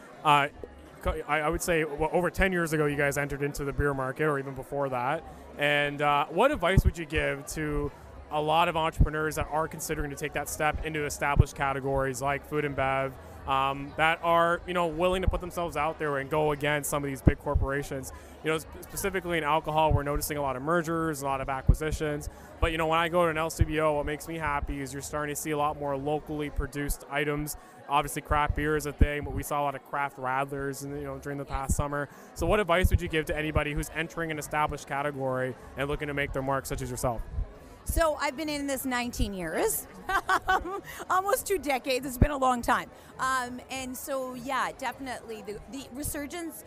I would say over 10 years ago you guys entered into the beer market, or even before that. And what advice would you give to a lot of entrepreneurs that are considering to take that step into established categories like food and bev, that are willing to put themselves out there and go against some of these big corporations? Specifically in alcohol, we're noticing a lot of mergers, a lot of acquisitions. But when I go to an LCBO, what makes me happy is you're starting to see a lot more locally produced items. Obviously, craft beer is a thing, but we saw a lot of craft radlers during the past summer. So what advice would you give to anybody who's entering an established category and looking to make their mark, such as yourself? So I've been in this 19 years, almost 2 decades. It's been a long time. And so, yeah, definitely the resurgence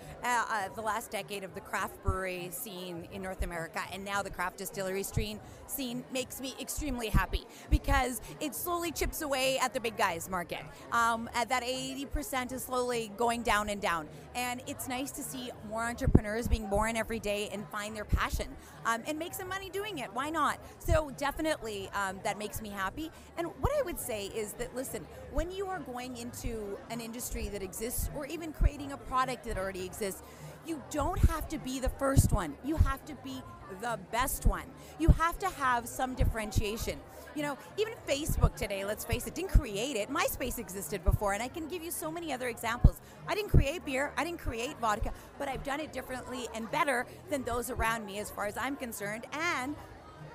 the last decade of the craft brewery scene in North America, and now the craft distillery scene makes me extremely happy because it slowly chips away at the big guys market. At that 80% is slowly going down and down. And it's nice to see more entrepreneurs being born every day and find their passion and make some money doing it. Why not? So definitely that makes me happy. And what I would say is that, listen, when you are going into an industry that exists or even creating a product that already exists, You don't have to be the first one. You have to be the best one. You have to have some differentiation. You know, even Facebook today, let's face it, didn't create it. MySpace existed before, and I can give you so many other examples. I didn't create beer, I didn't create vodka, but I've done it differently and better than those around me as far as I'm concerned, and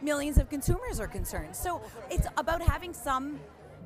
millions of consumers are concerned. So it's about having some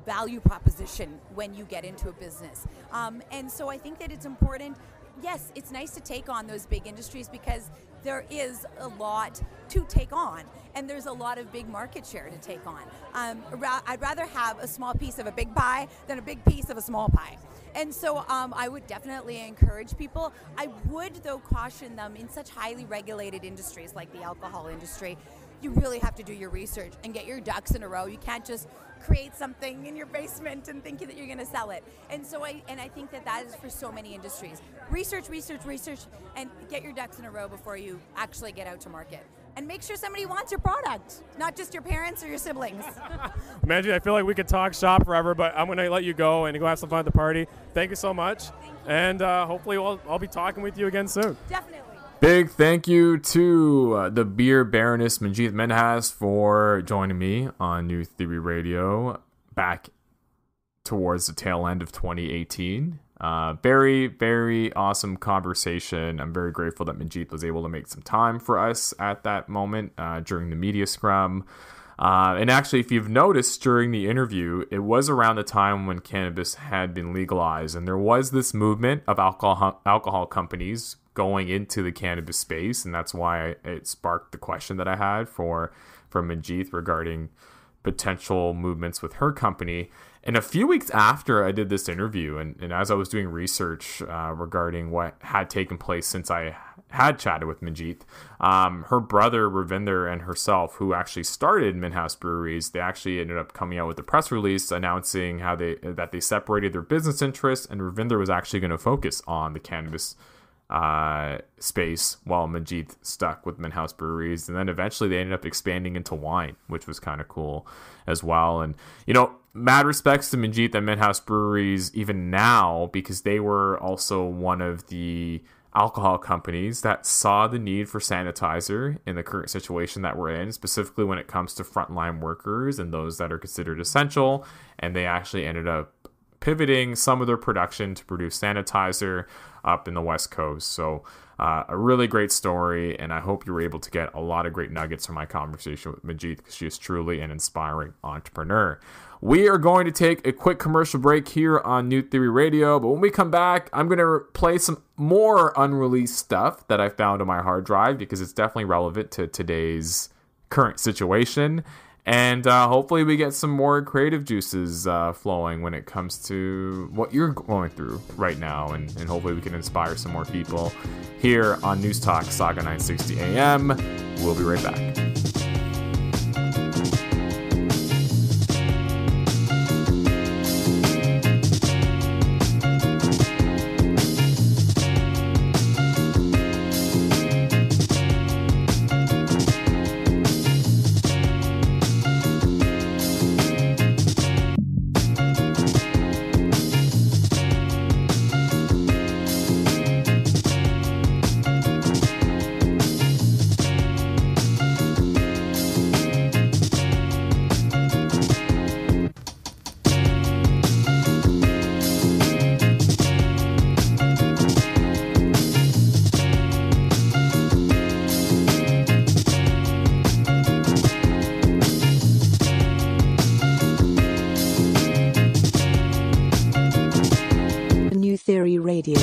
value proposition when you get into a business. And so I think that it's important. Yes, it's nice to take on those big industries because there is a lot to take on, and there's a lot of big market share to take on. I'd rather have a small piece of a big pie than a big piece of a small pie. And so I would definitely encourage people. I would, though, caution them in such highly regulated industries like the alcohol industry. You really have to do your research and get your ducks in a row. You can't just create something in your basement and think that you're going to sell it. And so I think that is for so many industries. Research, and get your ducks in a row before you actually get out to market. And make sure somebody wants your product, not just your parents or your siblings. Manjeet, I feel like we could talk shop forever, but I'm going to let you go and go have some fun at the party. Thank you so much. And hopefully I'll be talking with you again soon. Definitely. Big thank you to the beer baroness Manjeet Minhas for joining me on New Theory Radio back towards the tail end of 2018. Very, very awesome conversation. I'm very grateful that Manjeet was able to make some time for us at that moment during the media scrum. And actually, if you've noticed during the interview, it was around the time when cannabis had been legalized, and there was this movement of alcohol companies going into the cannabis space, and that's why it sparked the question that I had for Manjeet regarding potential movements with her company. And a few weeks after I did this interview, and as I was doing research regarding what had taken place since I had chatted with Manjeet, her brother Ravinder and herself, who actually started Minhas Breweries, they actually ended up coming out with a press release announcing how that they separated their business interests, and Ravinder was actually going to focus on the cannabis space while Manjeet stuck with Minhas Breweries. And then eventually they ended up expanding into wine, which was kind of cool as well. And, you know, mad respects to Manjeet and Minhas Breweries even now, because they were also one of the alcohol companies that saw the need for sanitizer in the current situation that we're in, specifically when it comes to frontline workers and those that are considered essential. And they actually ended up pivoting some of their production to produce sanitizer up in the West Coast. So a really great story, and I hope you were able to get a lot of great nuggets from my conversation with Manjeet, because she is truly an inspiring entrepreneur. We are going to take a quick commercial break here on New Theory Radio, but when we come back, I'm going to play some more unreleased stuff that I found on my hard drive, because it's definitely relevant to today's current situation. And hopefully we get some more creative juices flowing when it comes to what you're going through right now. And hopefully we can inspire some more people here on News Talk Saga 960 AM. We'll be right back. Theory Radio.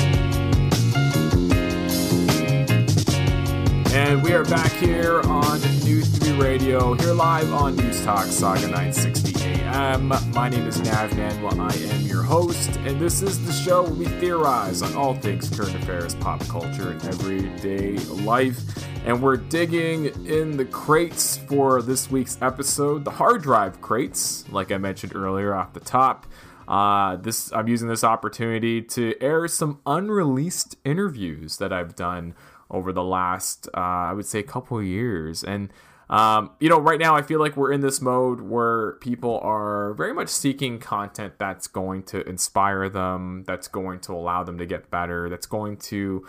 And we are back here on New Theory Radio, here live on News Talk Saga 960 AM. My name is Nav Nanwa. I am your host, and this is the show where we theorize on all things current affairs, pop culture, and everyday life. And we're digging in the crates for this week's episode, the hard drive crates, like I mentioned earlier off the top. I'm using this opportunity to air some unreleased interviews that I've done over the last, I would say, couple of years. And, right now I feel like we're in this mode where people are very much seeking content that's going to inspire them, that's going to allow them to get better, that's going to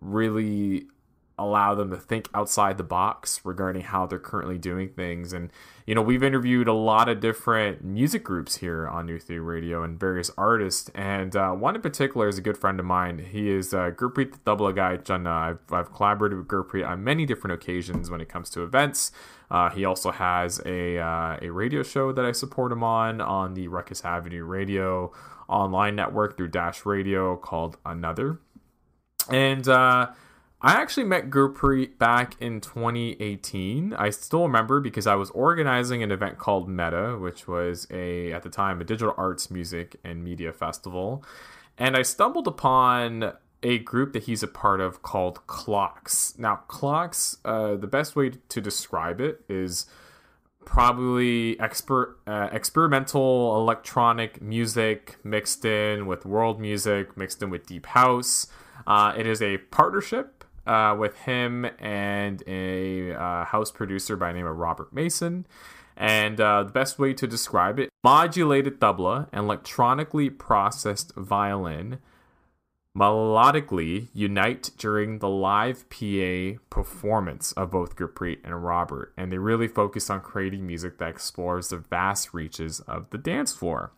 really allow them to think outside the box regarding how they're currently doing things. And, you know, we've interviewed a lot of different music groups here on New Theory Radio and various artists. And one in particular is a good friend of mine. He is Gurpreet the Tabla guy. I've collaborated with Gurpreet on many different occasions when it comes to events. He also has a radio show that I support him on the Ruckus Avenue Radio online network through Dash Radio called Another. And I actually met Gurpreet back in 2018. I still remember because I was organizing an event called Meta, which was at the time, a digital arts, music, and media festival. And I stumbled upon a group that he's a part of called Clocks. Now, Clocks, the best way to describe it is probably experimental electronic music mixed in with world music, mixed in with deep house. It is a partnership with him and a house producer by the name of Robert Mason. And the best way to describe it, modulated tabla and electronically processed violin melodically unite during the live PA performance of both Gurpreet and Robert. And they really focus on creating music that explores the vast reaches of the dance floor.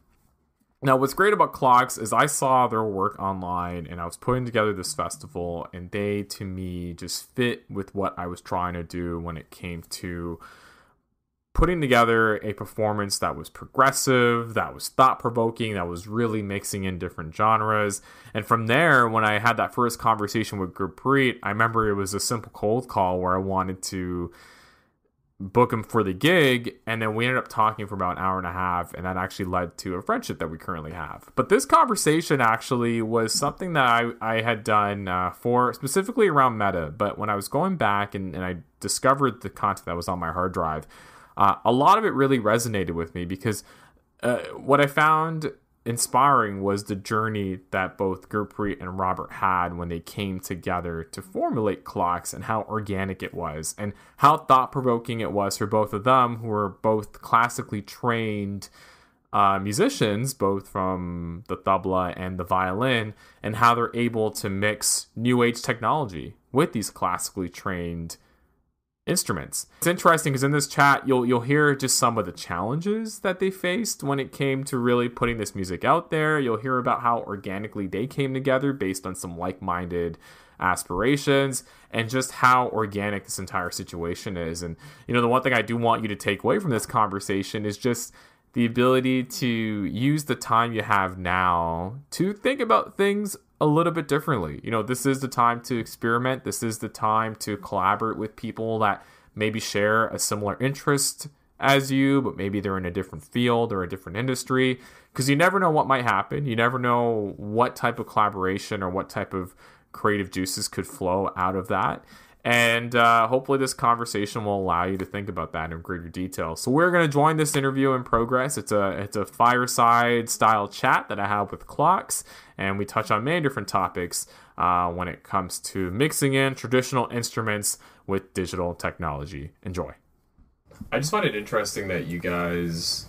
Now, what's great about Clocks is I saw their work online and I was putting together this festival, and they, to me, just fit with what I was trying to do when it came to putting together a performance that was progressive, that was thought-provoking, that was really mixing in different genres. And from there, when I had that first conversation with Gurpreet, I remember it was a simple cold call where I wanted to book him for the gig, and then we ended up talking for about an hour and a half, and that actually led to a friendship that we currently have. But this conversation actually was something that I had done for specifically around Meta, but when I was going back and I discovered the content that was on my hard drive, a lot of it really resonated with me because what I found inspiring was the journey that both Gurpreet and Robert had when they came together to formulate Clocks, and how organic it was and how thought-provoking it was for both of them, who were both classically trained musicians, both from the tabla and the violin, and how they're able to mix new age technology with these classically trained instruments. It's interesting because in this chat you'll hear just some of the challenges that they faced when it came to really putting this music out there. You'll hear about how organically they came together based on some like-minded aspirations, and just how organic this entire situation is. And you know, the one thing I do want you to take away from this conversation is just the ability to use the time you have now to think about things a little bit differently. You know, this is the time to experiment. This is the time to collaborate with people that maybe share a similar interest as you, but maybe they're in a different field or a different industry, because you never know what might happen. You never know what type of collaboration or what type of creative juices could flow out of that. And hopefully this conversation will allow you to think about that in greater detail. So we're going to join this interview in progress. It's a fireside style chat that I have with Clocks, and we touch on many different topics when it comes to mixing in traditional instruments with digital technology. Enjoy. I just find it interesting that you guys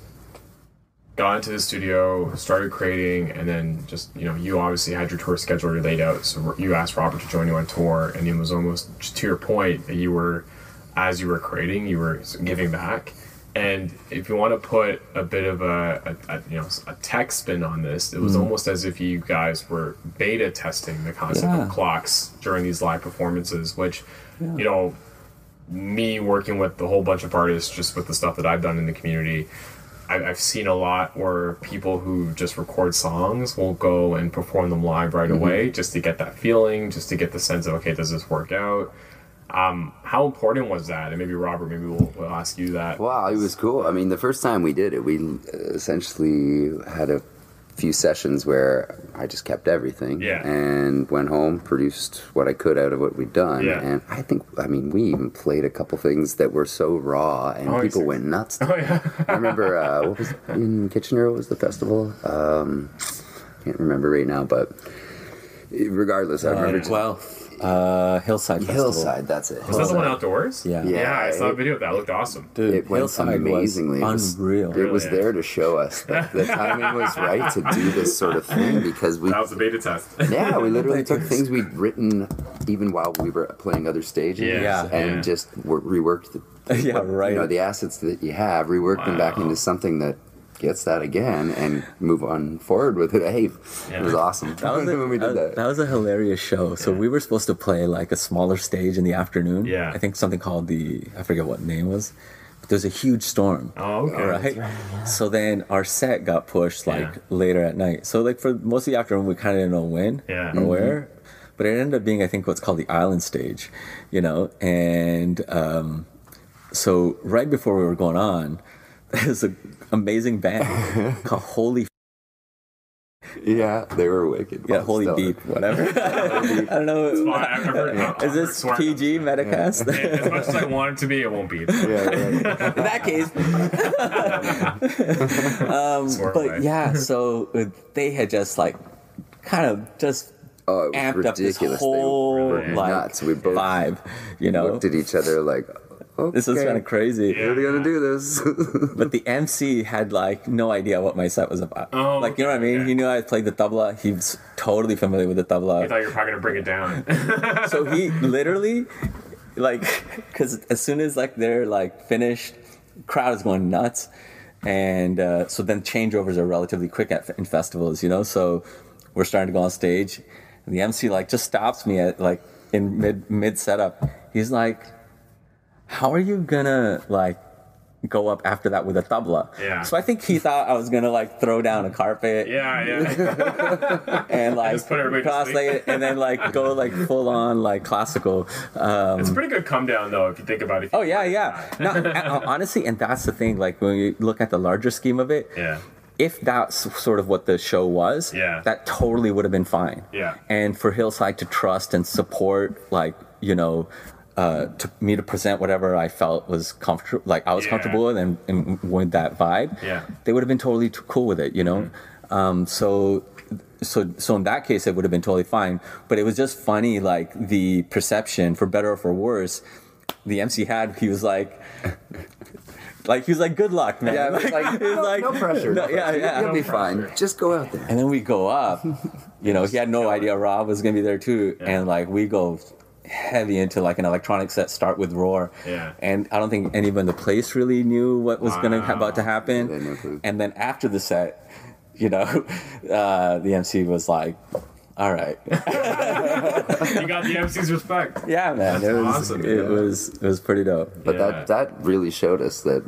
got into the studio, started creating, and then just, you know, you obviously had your tour schedule laid out, so you asked Robert to join you on tour, and it was almost, just to your point, that you were, as you were creating, you were giving back. And if you want to put a bit of a tech spin on this, it was almost as if you guys were beta testing the concept of Clocks during these live performances, which, you know, me working with a whole bunch of artists, just with the stuff that I've done in the community, I've seen a lot where people who just record songs will go and perform them live right away, just to get that feeling, just to get the sense of, okay, does this work out? How important was that? And maybe Robert, maybe we'll ask you that. Wow, it was cool. I mean, the first time we did it, we essentially had a few sessions where I just kept everything and went home, produced what I could out of what we'd done. And I mean, we even played a couple things that were so raw, and people went nuts. I remember, what was in Kitchener, what was the festival? Can't remember right now, but Regardless, I remember. Hillside Festival. Hillside, that's it. Was that the one outdoors? Yeah. Yeah, I saw a video of that. It looked awesome. Dude, It went Hillside amazingly. was unreal. It was there to show us that the timing was right to do this sort of thing because That was the beta test. Yeah, we literally took things we'd written even while we were playing other stages and just reworked the assets that you have, reworked them back into something that gets that again and move on forward with it. Hey, it was awesome when we did that. That was a hilarious show. So we were supposed to play like a smaller stage in the afternoon. Yeah. I think something called I forget what name was. But there's a huge storm. Oh, okay. Right? So then our set got pushed later at night. So like for most of the afternoon, we kind of didn't know when or where. But it ended up being, I think, what's called the island stage, and so right before we were going on, there's an amazing band called Holy. Yeah, they were wicked. Yeah, Holy Beep, whatever. I don't know. It's fine. Is this PG Metacast? As much as I want it to be, it won't be. In that case. But yeah, so they had just like kind of just amped up this whole nuts. We both vibe, looked at each other like, okay, this is kind of crazy. We're gonna do this. But the MC had like no idea what my set was about. Oh, like, you know what I mean? okay. He knew I played the tabla. He was totally familiar with the tabla. I thought you were probably gonna bring it down. So he literally, like, because as soon as like they're like finished, crowd is going nuts, and so then changeovers are relatively quick in festivals, So we're starting to go on stage, and the MC like just stops me at like in mid setup. He's like, how are you gonna like go up after that with a tabla? Yeah. So I think he thought I was gonna like throw down a carpet. Yeah. And like Just put everybody to cross leg it and then like go like full on like classical. It's a pretty good come down though if you think about it. Oh yeah. No, honestly, and that's the thing. Like when you look at the larger scheme of it. Yeah. If that's sort of what the show was, that totally would have been fine. Yeah. And for Hillside to trust and support, like, to me to present whatever I felt was comfortable, like I was comfortable with and with that vibe, they would have been totally cool with it, Mm-hmm. So in that case, it would have been totally fine. But it was just funny, like the perception, for better or for worse, the MC had. He was like. Like, he was like, good luck, man. Yeah, he was like, no pressure. You'll be fine. Just go out there. And then we go up. He had no idea Rob was going to be there, too. Yeah. And, like, we go heavy into, like, an electronic set, start with Roar. Yeah. And I don't think anyone in the place really knew what was about to happen. And then after the set, the MC was like, all right. You got the MC's respect. Yeah, man. That's awesome. It was pretty dope. But that really showed us that,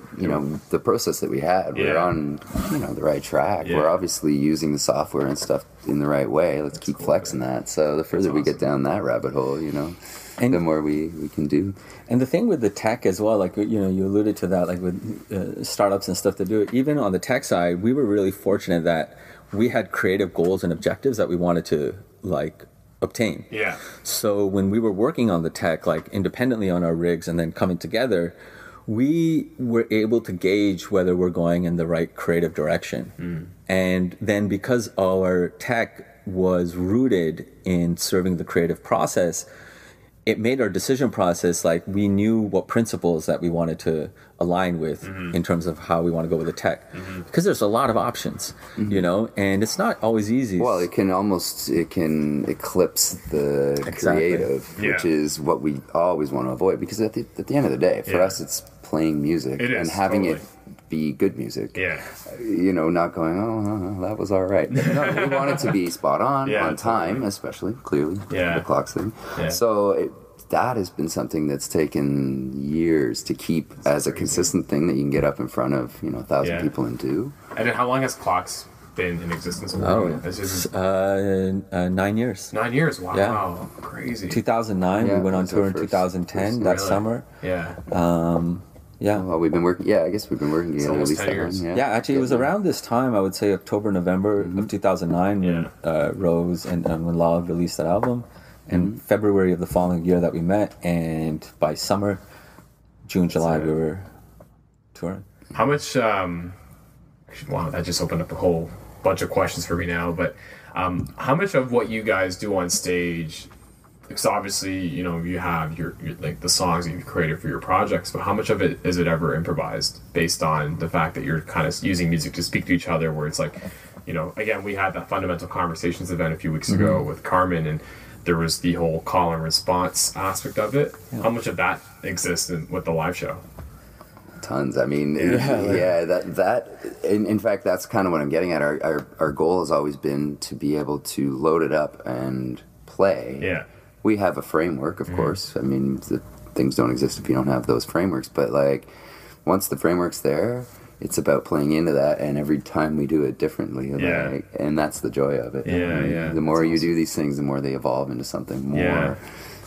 the process that we had, we're on, the right track. Yeah. We're obviously using the software and stuff in the right way. Let's keep flexing that. So the further we get down that rabbit hole, the more we can do. And the thing with the tech as well, like, you alluded to that, like with startups and stuff to do it. Even on the tech side, we were really fortunate that we had creative goals and objectives that we wanted to like obtain. Yeah. So when we were working on the tech, like independently on our rigs and then coming together, we were able to gauge whether we're going in the right creative direction. Mm. And then because our tech was rooted in serving the creative process, it made our decision process like we knew what principles that we wanted to align with in terms of how we want to go with the tech. Because there's a lot of options, and it's not always easy. Well, it can eclipse the creative, which is what we always want to avoid. Because at the end of the day, for us, it's playing music and having it be good music. Yeah. Not going, oh, that was all right. No, we want it to be spot on time, especially, clearly, the clocks thing. Yeah. So that has been something that's taken years to keep as a consistent thing that you can get up in front of, 1,000 people and do. And then how long has Clocks been in existence? 9 years. 9 years, wow. Yeah. Crazy. 2009, we went on tour in 2010, that summer. Yeah. Yeah. Well, we've been working. Yeah, I guess we've been working together at least 10 years. Yeah, actually, it was around this time. I would say October, November of 2009 when Rose and when Log released that album, and February of the following year that we met, and by summer, June, July, we were touring. How much? Wow, that just opened up a whole bunch of questions for me now. But How much of what you guys do on stage, because obviously, you know, you have your like the songs that you've created for your projects, but how much of it is it ever improvised based on the fact that you're kind of using music to speak to each other, where it's like, you know, again, we had that Fundamental Conversations event a few weeks ago with Carmen, and there was the whole call and response aspect of it. Yeah. How much of that exists with the live show? Tons. I mean, in fact, that's kind of what I'm getting at. Our goal has always been to be able to load it up and play. Yeah. We have a framework, of course. I mean, things don't exist if you don't have those frameworks. But like, once the framework's there, it's about playing into that, and every time we do it differently. Like, and that's the joy of it. Yeah. The more you do these things, the more they evolve into something more. Yeah.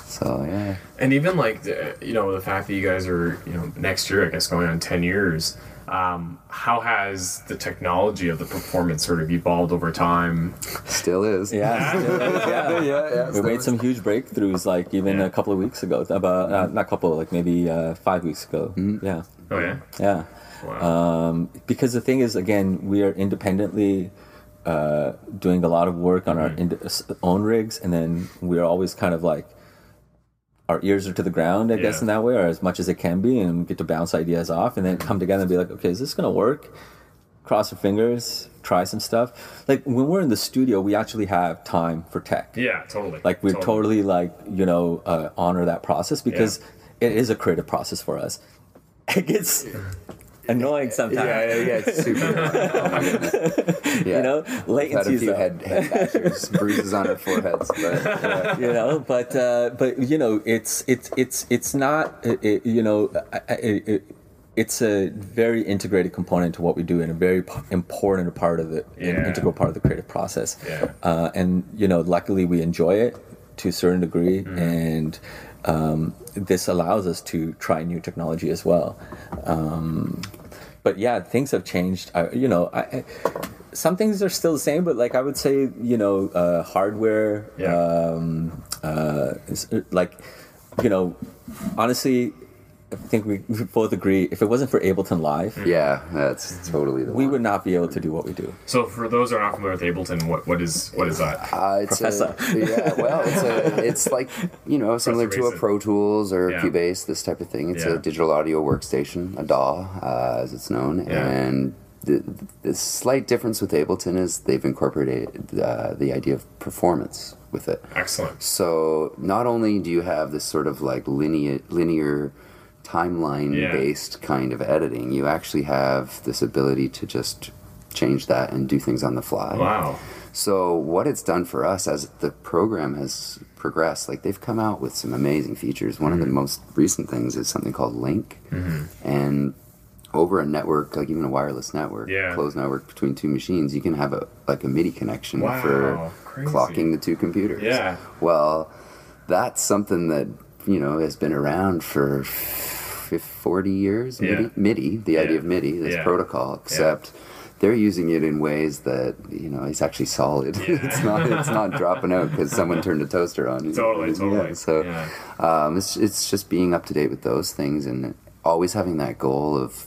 So, yeah. And even like, you know, the fact that you guys are, you know, next year, I guess, going on 10 years, how has the technology of the performance sort of evolved over time? Still is. Yeah, still is, yeah. We made some huge breakthroughs, like even a couple of weeks ago, about, not a couple, like maybe 5 weeks ago. Mm-hmm. Yeah. Oh, yeah? Yeah. Wow. Because the thing is, again, we are independently doing a lot of work on our own rigs, and then we're always kind of like, our ears are to the ground, I guess, in that way, or as much as it can be, and we get to bounce ideas off, and then come together and be like, okay, is this going to work? Cross our fingers, try some stuff. Like, when we're in the studio, we actually have time for tech. Yeah, totally. Like, we totally like, you know, honor that process, because it is a creative process for us. It gets annoying sometimes. Yeah, it's super annoying. Oh my goodness. Yeah. You know, latency. We've had a few head bashes, bruises on our foreheads, but you know, but you know, it's not, you know, it's a very integrated component to what we do, and a very important part of an integral part of the creative process. Yeah. And you know, luckily we enjoy it to a certain degree, and this allows us to try new technology as well. But yeah, things have changed. You know, some things are still the same, but like I would say, you know, hardware, like, you know, honestly, I think we both agree, if it wasn't for Ableton Live, that's totally the we one. would not be able to do what we do. So for those who are not familiar with Ableton, what is that? Professor. It's like, you know, similar to a Pro Tools or Cubase, this type of thing. It's a digital audio workstation, a DAW, as it's known, and the slight difference with Ableton is they've incorporated the idea of performance with it. Excellent. So not only do you have this sort of like linear timeline-based kind of editing, you actually have this ability to just change that and do things on the fly. Wow. So what it's done for us as the program has progressed, like they've come out with some amazing features. One of the most recent things is something called Link. And over a network, like even a wireless network, closed network between two machines, you can have a MIDI connection for clocking the two computers. Yeah. Well, that's something that, you know, has been around for 40 years. MIDI, the idea of MIDI, this protocol, except they're using it in ways that, you know, it's actually solid. It's not dropping out because someone turned a toaster on. Totally. So it's just being up to date with those things, and always having that goal of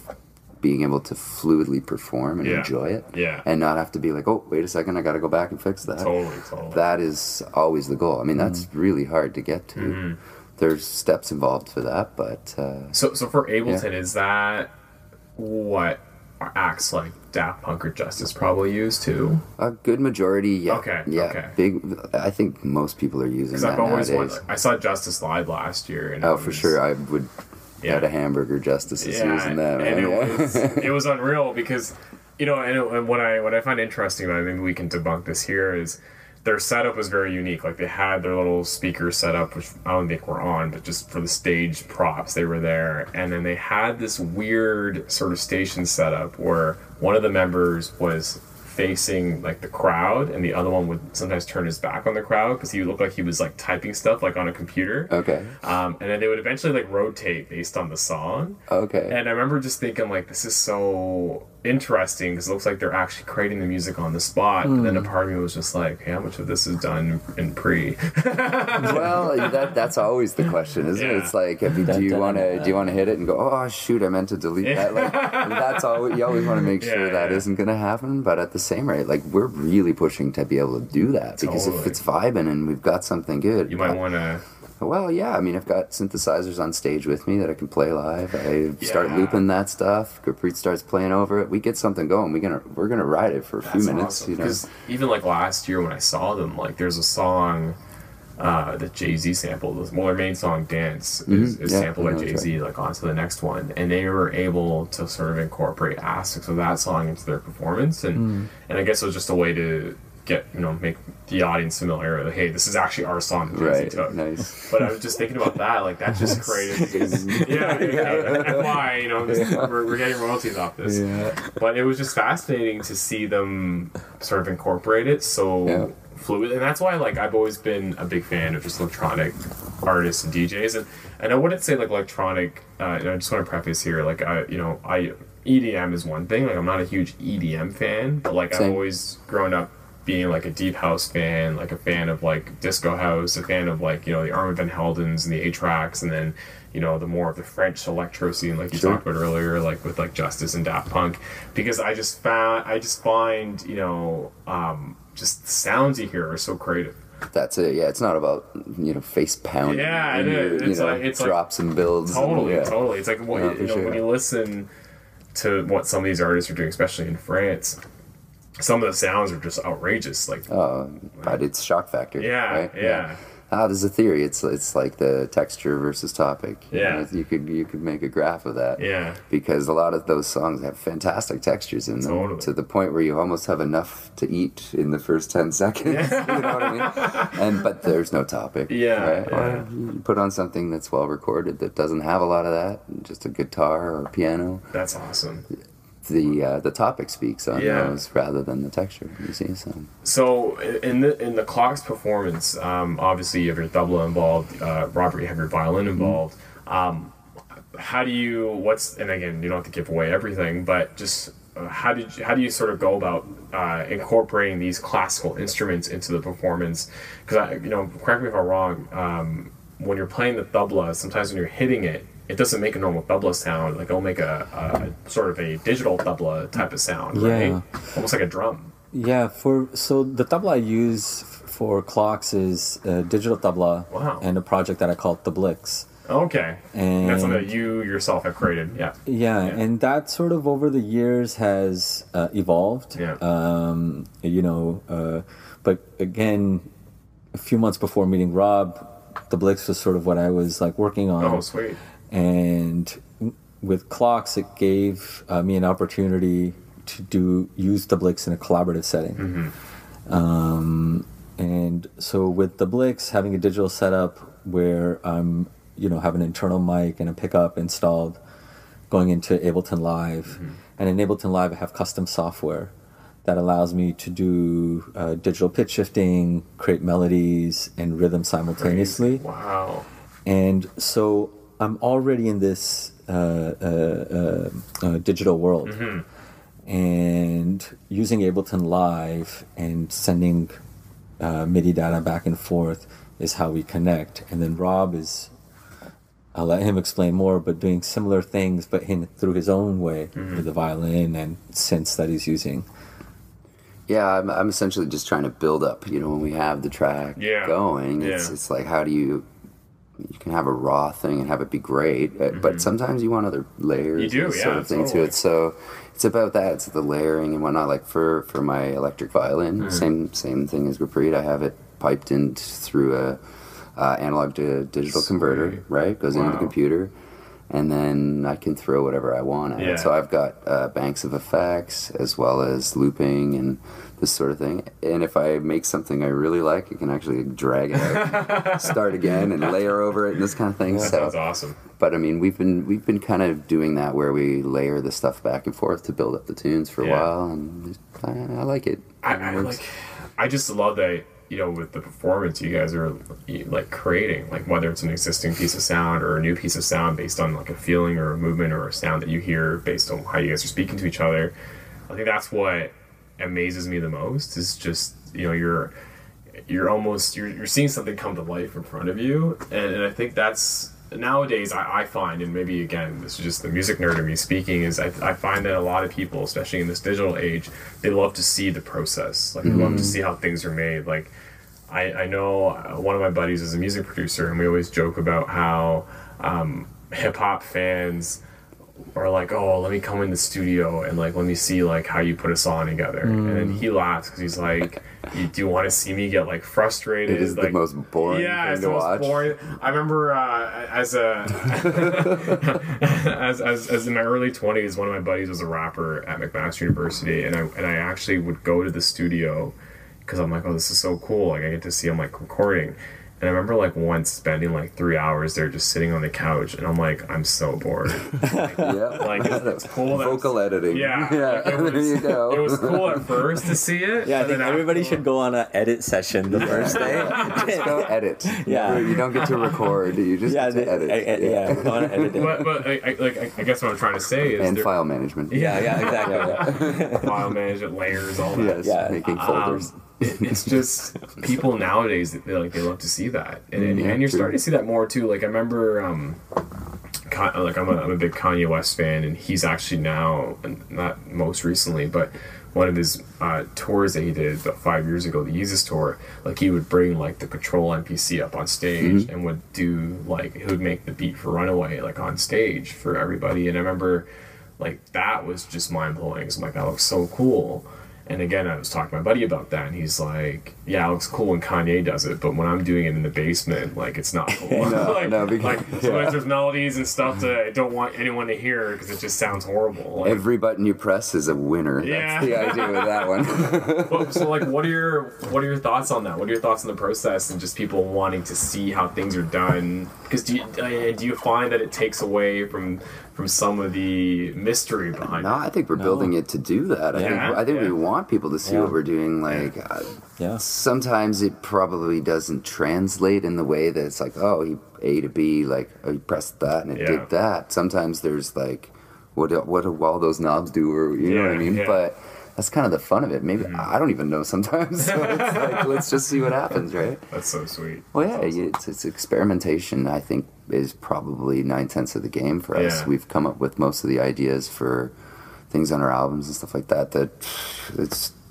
being able to fluidly perform and enjoy it, and not have to be like, oh, wait a second, I got to go back and fix that. Totally. That is always the goal. I mean, that's really hard to get to. There's steps involved for that, but so for Ableton, is that what acts like Daft Punk or Justice probably use too? A good majority, Okay. Big. I think most people are using that nowadays. I saw Justice live last year, and for sure, I would. At a hamburger, Justice is using that. Right? And it was unreal because, you know, and what I find interesting about it, maybe we can debunk this here, is their setup was very unique. Like, they had their little speaker set up, which I don't think were on, but just for the stage props, they were there. And then they had this weird sort of station setup where one of the members was facing like the crowd, and the other one would sometimes turn his back on the crowd because he looked like he was like typing stuff like on a computer. Okay. And then they would eventually like rotate based on the song. Okay. And I remember just thinking like, this is so interesting because it looks like they're actually creating the music on the spot. But then a part of me was just like, hey, how much of this is done in pre? Well, that's always the question, isn't it? It's like, do you want to hit it and go, oh shoot, I meant to delete that? Like, that's all. You always want to make sure that isn't going to happen. But at the same rate, like, we're really pushing to be able to do that because if it's vibing and we've got something good, you might want to. Well, yeah, I mean, I've got synthesizers on stage with me that I can play live. I start looping that stuff. Gurpreet starts playing over it. We get something going. We're gonna ride it for a few minutes. Awesome. Because even like last year when I saw them, like there's a song that Jay-Z sampled. Well, their main song "Dance" is sampled by Jay-Z, like onto the next one, and they were able to sort of incorporate aspects of that song into their performance, and I guess it was just a way to make the audience familiar with, hey, this is actually our song that Jay-Z took. Nice. But I was just thinking about that, like that just created why we're getting royalties off this. But it was just fascinating to see them sort of incorporate it so fluid, and that's why like I've always been a big fan of just electronic artists and DJs, and I wouldn't say like electronic, and I just want to preface here, like EDM is one thing, like I'm not a huge EDM fan, but like I've always grown up being like a deep house fan, like a fan of like disco house, a fan of like, the Armand Van Heldens and the A-Tracks, and then, the more of the French electro scene, like you talked about earlier, like with like Justice and Daft Punk, because I just find, just the sounds you hear are so creative. That's it. Yeah, it's not about face pounding. Yeah, it is. It's drops and builds. Totally. It's like when you listen to what some of these artists are doing, especially in France, some of the sounds are just outrageous. Like, but it's shock factor. Yeah, right? yeah. There's a theory. It's like the texture versus topic. Yeah, you could make a graph of that. Yeah, because a lot of those songs have fantastic textures in them to the point where you almost have enough to eat in the first 10 seconds. You know what I mean? But there's no topic. Yeah, right? Or you put on something that's well recorded that doesn't have a lot of that, just a guitar or a piano. That's awesome. The topic speaks on those rather than the texture. You see, so in the Clocks performance, obviously you have your tabla involved, Robert, you have your violin involved. How do you? And again, you don't have to give away everything, but just how do you sort of go about incorporating these classical instruments into the performance? Because correct me if I'm wrong. When you're playing the tabla, sometimes when you're hitting it, it doesn't make a normal tabla sound. Like it'll make a sort of a digital tabla type of sound, right? Almost like a drum. Yeah. So the tabla I use for Clocks is digital tabla, and a project that I call Tablix. Okay. And that's something that you yourself have created. Yeah. Yeah, and that sort of over the years has evolved. Yeah. But again, a few months before meeting Rob, Tablix was sort of what I was like working on. Oh, sweet. And with Clocks, it gave me an opportunity to use Tablix in a collaborative setting. And so with Tablix, having a digital setup where I'm, have an internal mic and a pickup installed going into Ableton Live. And in Ableton Live, I have custom software that allows me to do digital pitch shifting, create melodies and rhythm simultaneously. Crazy. Wow. And so I'm already in this digital world, and using Ableton Live and sending MIDI data back and forth is how we connect. And then Rob I'll let him explain more, but doing similar things, but through his own way with the violin and synths that he's using. Yeah, I'm essentially just trying to build up. When we have the track going, it's like, how do you can have a raw thing and have it be great, but sometimes you want other layers, sort of thing to it. So it's about that. It's the layering and whatnot. Like for my electric violin, same thing as Gurpreet. I have it piped in through a analog to digital converter, right? Goes into the computer, and then I can throw whatever I want at it. So I've got banks of effects as well as looping and this sort of thing. And if I make something I really like, I can actually drag it out, start again, and layer over it and this kind of thing. That sounds awesome. But I mean, we've been kind of doing that where we layer the stuff back and forth to build up the tunes for a while, and I like it. I just love that. with the performance you guys are like creating, like whether it's an existing piece of sound or a new piece of sound based on like a feeling or a movement or a sound that you hear based on how you guys are speaking to each other. I think that's what amazes me the most, is just, you're seeing something come to life in front of you. And I think that's, nowadays I find, and maybe again this is just the music nerd in me speaking, is I find that a lot of people, especially in this digital age, they love to see the process. Like, they love to see how things are made. Like, I know one of my buddies is a music producer, and we always joke about how hip-hop fans are like, oh, let me come in the studio and like let me see like how you put a song together. And then he laughs because he's like, do you want to see me get like frustrated? It is like, the most boring thing to watch. Boring. I remember as in my early 20s, one of my buddies was a rapper at McMaster University, and I actually would go to the studio because I'm like, oh, this is so cool. Like, I get to see him like recording. And I remember like once spending like 3 hours there just sitting on the couch, and I'm like, I'm so bored. Like it's cool. Vocal editing. Yeah. Like, there you go. It was cool at first to see it. Yeah, I think everybody should go on an edit session the first day. Just go edit. Yeah. You don't get to record. You just get to edit. Go on edit. But I guess what I'm trying to say is, and file management. Yeah, exactly. File management, layers, all that. Yes, making folders. It's just people nowadays, they love to see that, and you're starting to see that more too. Like, I remember, I'm a big Kanye West fan, and he's actually now, not most recently, but one of his tours that he did about 5 years ago, the Yeezus tour, like he would bring like the Control MPC up on stage and would do like, he would make the beat for Runaway like on stage for everybody. And I remember like that was just mind blowing. So I'm like, that looks so cool. And again, I was talking to my buddy about that, and he's like, yeah, it looks cool when Kanye does it, but when I'm doing it in the basement, like, it's not cool. Sometimes there's melodies and stuff that I don't want anyone to hear because it just sounds horrible. Like, every button you press is a winner. Yeah. That's the idea with that one. So like, what are your thoughts on that? What are your thoughts on the process and just people wanting to see how things are done? Because do you find that it takes away from some of the mystery behind it? No, I think we're building it to do that. I think we want people to see what we're doing. Like, sometimes it probably doesn't translate in the way that it's like, oh, he A to B, like, oh, he pressed that and it did that. Sometimes there's like, what do all those knobs do, or you know what I mean? Yeah. But that's kind of the fun of it. Maybe I don't even know sometimes. So it's like, let's just see what happens, right? That's so sweet. Well, yeah, it's experimentation. I think is probably 9/10 of the game for us. Yeah. We've come up with most of the ideas for things on our albums and stuff like that.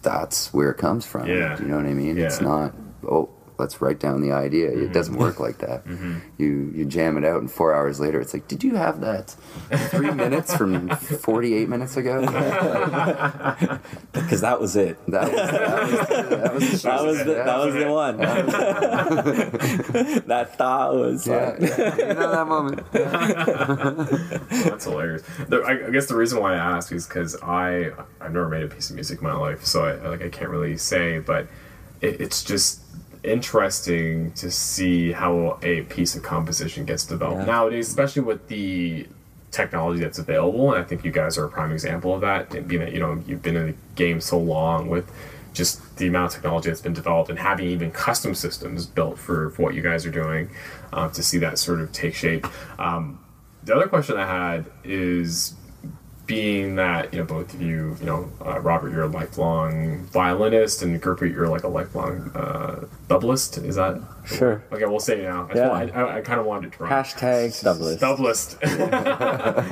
That's where it comes from. Yeah. Do you know what I mean? Yeah. It's not, oh, let's write down the idea. It doesn't work like that. You jam it out, and 4 hours later, it's like, did you have that 3 minutes from 48 minutes ago? Because that was it. That was the one. That thought was you know that moment. That's hilarious. I guess the reason why I ask is because I've never made a piece of music in my life, so I can't really say, but it's just interesting to see how a piece of composition gets developed nowadays, especially with the technology that's available. And I think you guys are a prime example of that, and being that you've been in the game so long, with just the amount of technology that's been developed and having even custom systems built for what you guys are doing, to see that sort of take shape. The other question I had is, being that both of you, Robert, you're a lifelong violinist, and Gurpreet, you're like a lifelong doubleist. Is that sure? Okay, we'll say it now. I kind of wanted to try. Hashtag doubleist. Doubleist.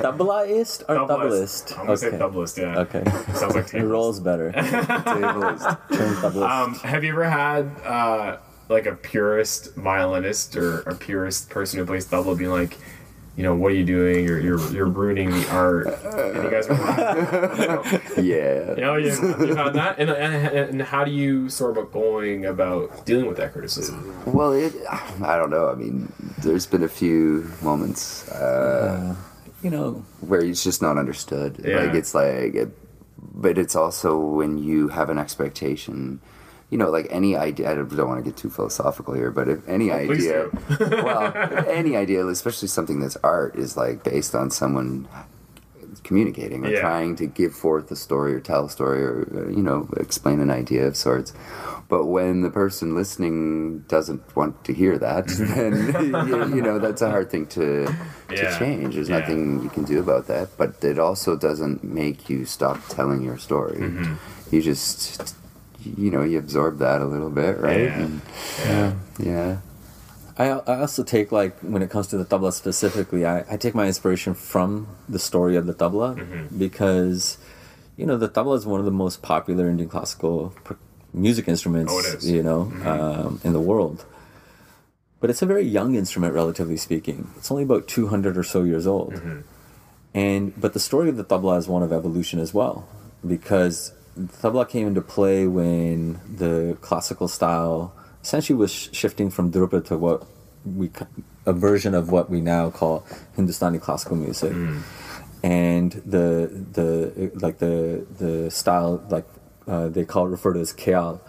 Doubleist or doubleist? I'm gonna say doubleist. Yeah. Okay. Sounds like it rolls better. Doubleist. Have you ever had like a purist violinist or a purist person who plays double being like, what are you doing? You're ruining the art. And you guys are laughing. Yeah. You've had that? And how do you sort of going about dealing with that criticism? Well, I don't know. I mean, there's been a few moments, where it's just not understood. Yeah. Like, it's like, but it's also when you have an expectation. Like any idea, I don't want to get too philosophical here, but if any idea, any idea, especially something that's art, is like based on someone communicating or trying to give forth a story or tell a story or, explain an idea of sorts. But when the person listening doesn't want to hear that, then you know that's a hard thing to change. There's nothing you can do about that. But it also doesn't make you stop telling your story. You just, you know, you absorb that a little bit, right? Yeah. I also take, like, when it comes to the tabla specifically, I take my inspiration from the story of the tabla because, you know, the tabla is one of the most popular Indian classical music instruments, you know, in the world. But it's a very young instrument, relatively speaking. It's only about 200 or so years old. But the story of the tabla is one of evolution as well, because the tabla came into play when the classical style essentially was shifting from Drupad to a version of what we now call Hindustani classical music. And the style, like, they refer to as khyal.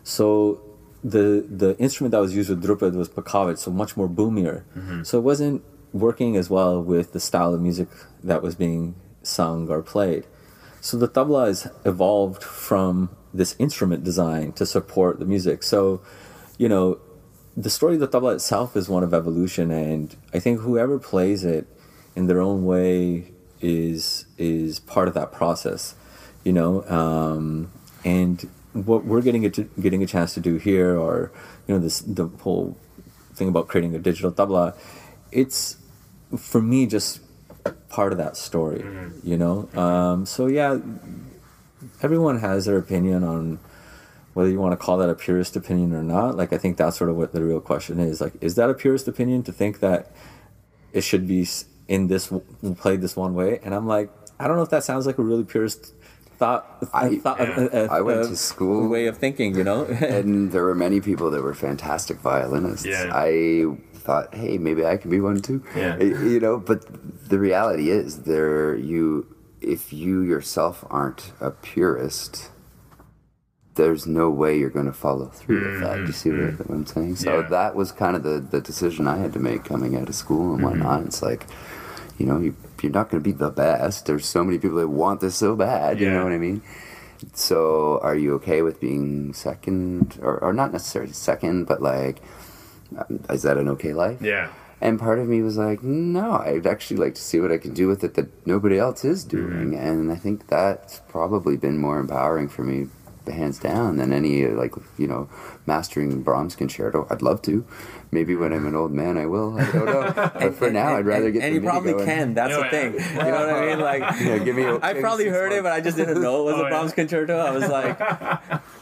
So the instrument that was used with Drupad was Pakhavat, so much more boomier. So it wasn't working as well with the style of music that was being sung or played. So the tabla has evolved from this instrument design to support the music. So, you know, the story of the tabla itself is one of evolution, and I think whoever plays it in their own way is part of that process, you know. And what we're getting a chance to do here, or, you know, the whole thing about creating a digital tabla, it's, for me, just part of that story, you know. So yeah, everyone has their opinion on whether you want to call that a purist opinion or not. Like, I think that's sort of what the real question is. Like, is that a purist opinion to think that it should be played this one way? And I'm like, I don't know if that sounds like a really purist I went to school way of thinking, you know. And there were many people that were fantastic violinists. I thought, hey, maybe I can be one too. You know, but the reality is, if you yourself aren't a purist, there's no way you're going to follow through with that. Do you see what I'm saying? So that was kind of the decision I had to make coming out of school and whatnot. It's like, you know, you're not going to be the best. There's so many people that want this so bad, you know what I mean? So are you okay with being second, or not necessarily second, but like, is that an okay life? And part of me was like, no, I'd actually like to see what I can do with it that nobody else is doing. And I think that's probably been more empowering for me, hands down, than any, like, you know, mastering Brahms concerto. I'd love to. Maybe when I'm an old man I will. I don't know. But for now, I'd rather get. And you probably can. That's the thing. You know what I mean? Like, give me. I probably heard it, but I just didn't know it was a Brahms concerto. I was like,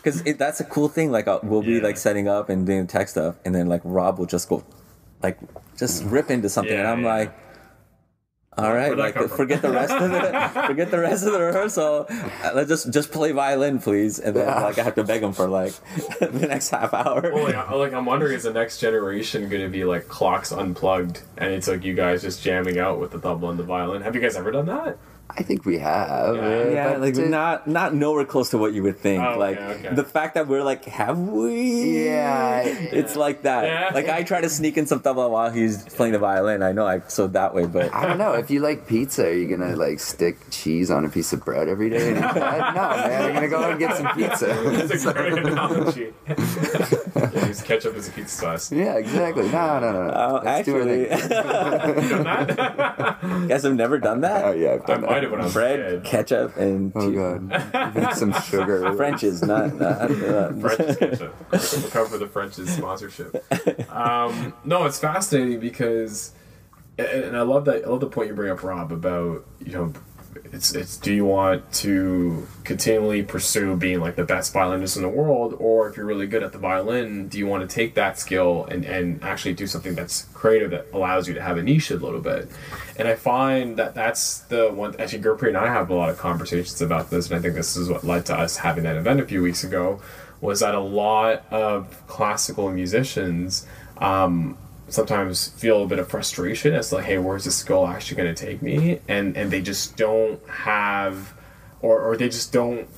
because that's a cool thing. Like, we'll be like setting up and doing tech stuff, and then like Rob will just go, like, just rip into something, and I'm like, all right, like, forget the rest of the rehearsal. Let's just play violin, please. And then like I have to beg him for like the next half hour. Well, like I'm wondering, is the next generation going to be like clocks unplugged, and it's like you guys just jamming out with the tabla and the violin? Have you guys ever done that? I think we have. Yeah, like not nowhere close to what you would think. The fact that we're like, have we? Yeah. It's like that. Yeah. Like, I try to sneak in some tabla while he's playing the violin. I know I sewed that way, but I don't know. If you like pizza, are you gonna like stick cheese on a piece of bread every day and eat that? No, man. You're gonna go out and get some pizza. That's a great analogy. Use ketchup as a pizza sauce. Yeah, exactly. No. Actually, guys have never done that. Oh yeah, I've done that. Bread, ketchup, and God, some sugar. French's, not French's ketchup. We'll cover the French's sponsorship. No, it's fascinating because, and I love that. I love the point you bring up, Rob, about, you know, it's do you want to continually pursue being like the best violinist in the world, or if you're really good at the violin, do you want to take that skill and actually do something that's creative that allows you to have a niche a little bit? And I find that that's the one. Actually, Gurpreet and I have a lot of conversations about this, and I think this is what led to us having that event a few weeks ago, was that a lot of classical musicians sometimes feel a bit of frustration as like, hey, where's this skill actually going to take me? And they just don't have, or they just don't,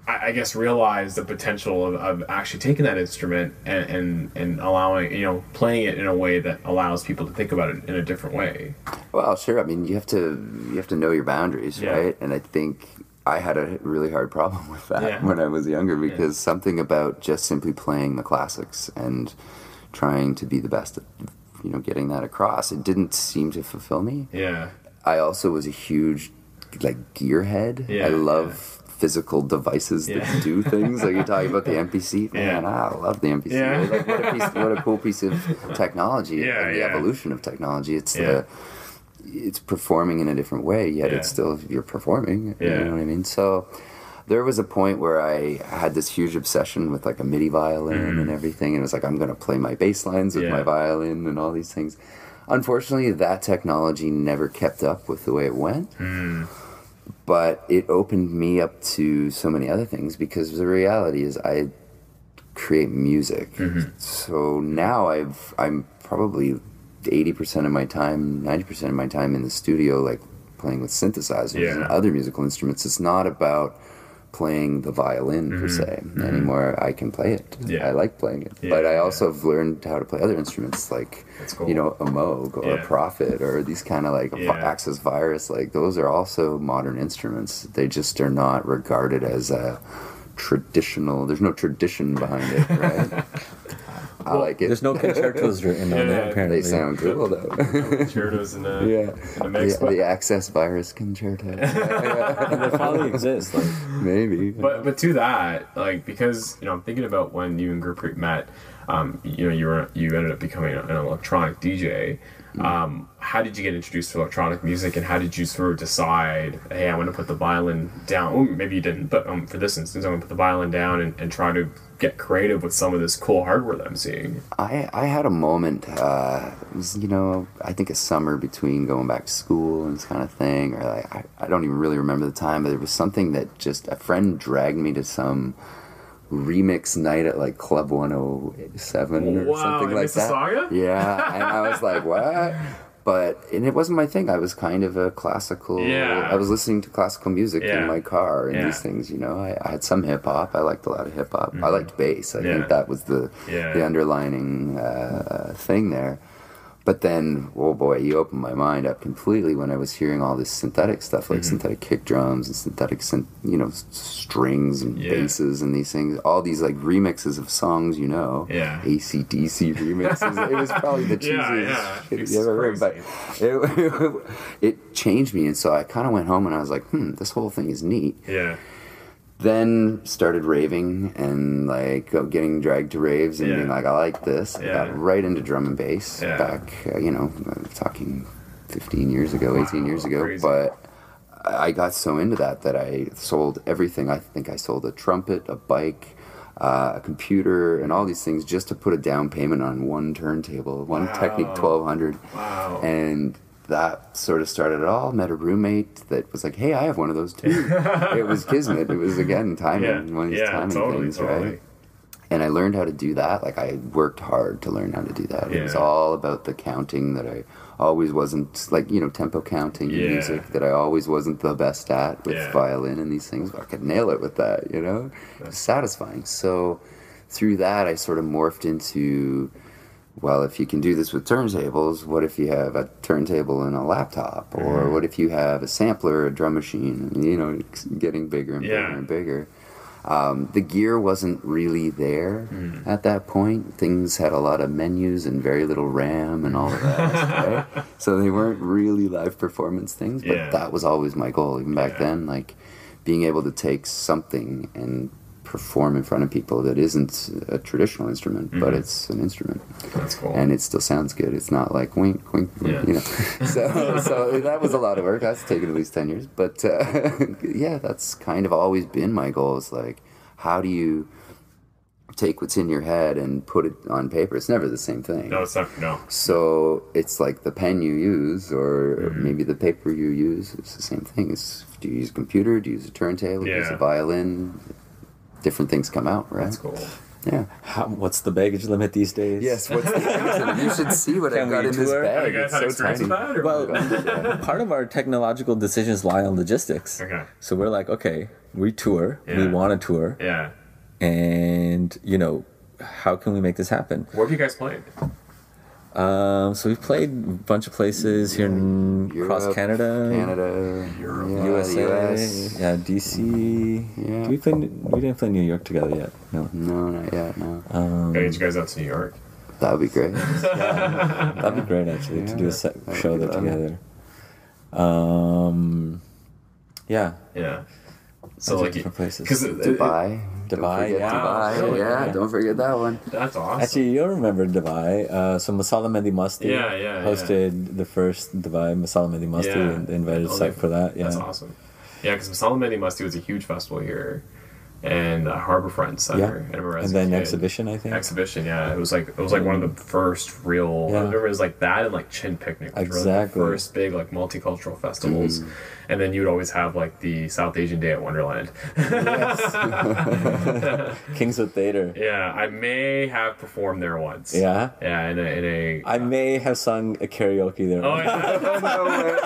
I guess, realize the potential of actually taking that instrument and allowing, you know, playing it in a way that allows people to think about it in a different way. Well, sure. I mean, you have to know your boundaries, right? And I think I had a really hard problem with that when I was younger, because something about just simply playing the classics and trying to be the best at, getting that across, it didn't seem to fulfill me. Yeah. I also was a huge gearhead. I love physical devices that do things. Like you're talking about the MPC. Man, I love the MPC. Like, what a cool piece of technology and the evolution of technology. It's it's performing in a different way, yet it's still, you're performing. You know what I mean? So there was a point where I had this huge obsession with like a MIDI violin and everything, and it was like, I'm going to play my bass lines with my violin and all these things. Unfortunately, that technology never kept up with the way it went, but it opened me up to so many other things, because the reality is I create music. So now I'm probably 80% of my time, 90% of my time in the studio, like playing with synthesizers and other musical instruments. It's not about playing the violin per se anymore. I can play it. I like playing it, but I also have learned how to play other instruments, like a Moog or a Prophet, or these kind of like Access Virus. Like those are also modern instruments. They just are not regarded as a traditional. There's no tradition behind it, right? I like it. There's no concertos written on it, apparently. They sound cool, though. Concertos in the mix. The Access Virus concerto. And they probably exist. Like. Maybe. But to that, like, because, I'm thinking about when you and Gurpreet met, you ended up becoming an electronic DJ. How did you get introduced to electronic music, and how did you sort of decide, hey, I'm going to put the violin down? Oh, maybe you didn't, but for this instance, I'm going to put the violin down and try to get creative with some of this cool hardware that I'm seeing. I had a moment, it was, I think a summer between going back to school and this kind of thing, or like, I don't even really remember the time, but there was something that just, a friend dragged me to some remix night at like Club 107 or something like that. Yeah, and I was like, what? And it wasn't my thing. I was kind of a classical. I was listening to classical music in my car and these things. I had some hip hop. I liked a lot of hip hop. I liked bass. I think that was the underlining thing there. But then, oh boy, you opened my mind up completely when I was hearing all this synthetic stuff, like synthetic kick drums and synthetic, strings and basses and these things. All these like remixes of songs, AC/DC remixes. It was probably the cheesiest shit you ever heard. But it changed me, and so I kind of went home and I was like, this whole thing is neat. Yeah. Then started raving and like getting dragged to raves and being like, I like this. I got right into drum and bass back, talking 15 years ago, 18 years ago. Crazy. But I got so into that I sold everything. I think I sold a trumpet, a bike, a computer, and all these things just to put a down payment on one turntable, one Technic 1200. Wow. And that sort of started it all. Met a roommate that was like, hey, I have one of those too. It was kismet. It was, again, timing, one of these timing things, right? And I learned how to do that. Like, I worked hard to learn how to do that. It was all about the counting that I always wasn't, like, tempo counting in music that I always wasn't the best at with violin and these things. But I could nail it with that, It was satisfying. So through that, I sort of morphed into, well, if you can do this with turntables, what if you have a turntable and a laptop? Or what if you have a sampler, a drum machine, getting bigger and bigger and bigger. The gear wasn't really there at that point. Things had a lot of menus and very little RAM and all of that, right? So they weren't really live performance things, but that was always my goal, even back then, like being able to take something and perform in front of people that isn't a traditional instrument, but it's an instrument. That's cool. And it still sounds good. It's not like wink, wink, wink, So that was a lot of work. That's taken at least 10 years. But that's kind of always been my goal, is like, how do you take what's in your head and put it on paper? It's never the same thing. No, it's not. No. So it's like the pen you use, or maybe the paper you use. It's the same thing. Do you use a computer? Do you use a turntable? Do you use a violin? Different things come out, right? That's cool. Yeah. What's the baggage limit these days? Yes, what's the baggage limit? You should see what I've got in this bag. It's so tiny. Well, part of our technological decisions lie on logistics. Okay. So we're like, okay, we tour. We want to tour. Yeah. And, how can we make this happen? Where have you guys played? So we've played a bunch of places here in across Canada, Europe, USA, US. DC. Yeah. We didn't play New York together yet. No, not yet. No. Gotta get you guys out to New York. That would be great. That'd be great actually to do a show there together. Yeah. So like different places. Dubai. Dubai, Don't forget that one. That's awesome. Actually, you'll remember Dubai. So Masala Mehndi Masti hosted the first Dubai Masala Mehndi Masti and invited Sype for that. Yeah, that's awesome. Yeah, because Masala Mehndi Masti was a huge festival here, and Harbourfront Center. And then Exhibition, I think. Exhibition, yeah. It was like one of the first real. I remember it was like that and like Chin Picnic, which were like the first big like multicultural festivals. And then you would always have like the South Asian Day at Wonderland. Kingswood Theatre. Yeah, I may have performed there once. Yeah. Yeah, in a. I may have sung a karaoke there. Oh yeah. No way.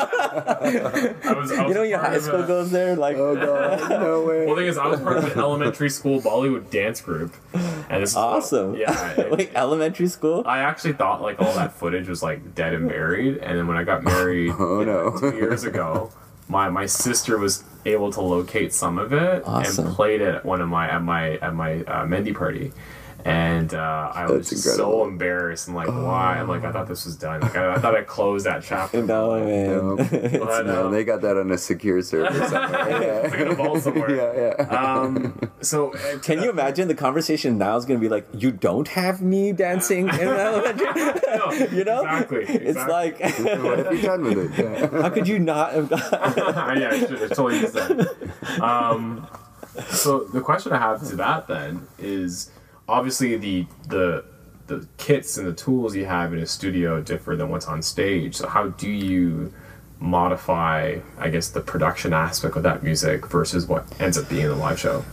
I was you know, your high school goes there, like. Oh god, no way. Well, the thing is, I was part of an elementary school Bollywood dance group, and this is awesome. Wait, elementary school? I actually thought like all that footage was like dead and buried, and then when I got married 2 years ago. My sister was able to locate some of it and played it at my Mehndi party, and I was so embarrassed and like why? I'm like I thought this was done. Like I thought I closed that chapter. No man, no, they got that on a secure server somewhere. It's like in a vault somewhere. So can you imagine the conversation now is going to be like, you don't have me dancing in elementary? No, you know, exactly. It's like, what have you done with it? How could you not have I should have totally used that. So the question I have to that then is obviously the kits and the tools you have in a studio differ than what's on stage. So how do you modify, I guess, the production aspect of that music versus what ends up being in the live show?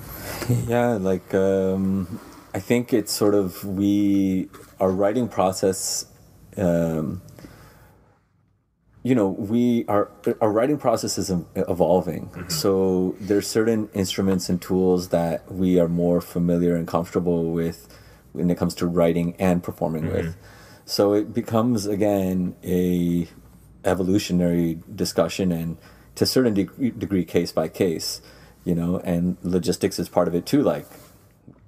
Yeah, like I think it's sort of our writing process. Our writing process is evolving. Mm-hmm. So there's certain instruments and tools that we are more familiar and comfortable with when it comes to writing and performing with. So it becomes again a evolutionary discussion, and to a certain degree case by case, and logistics is part of it too. Like,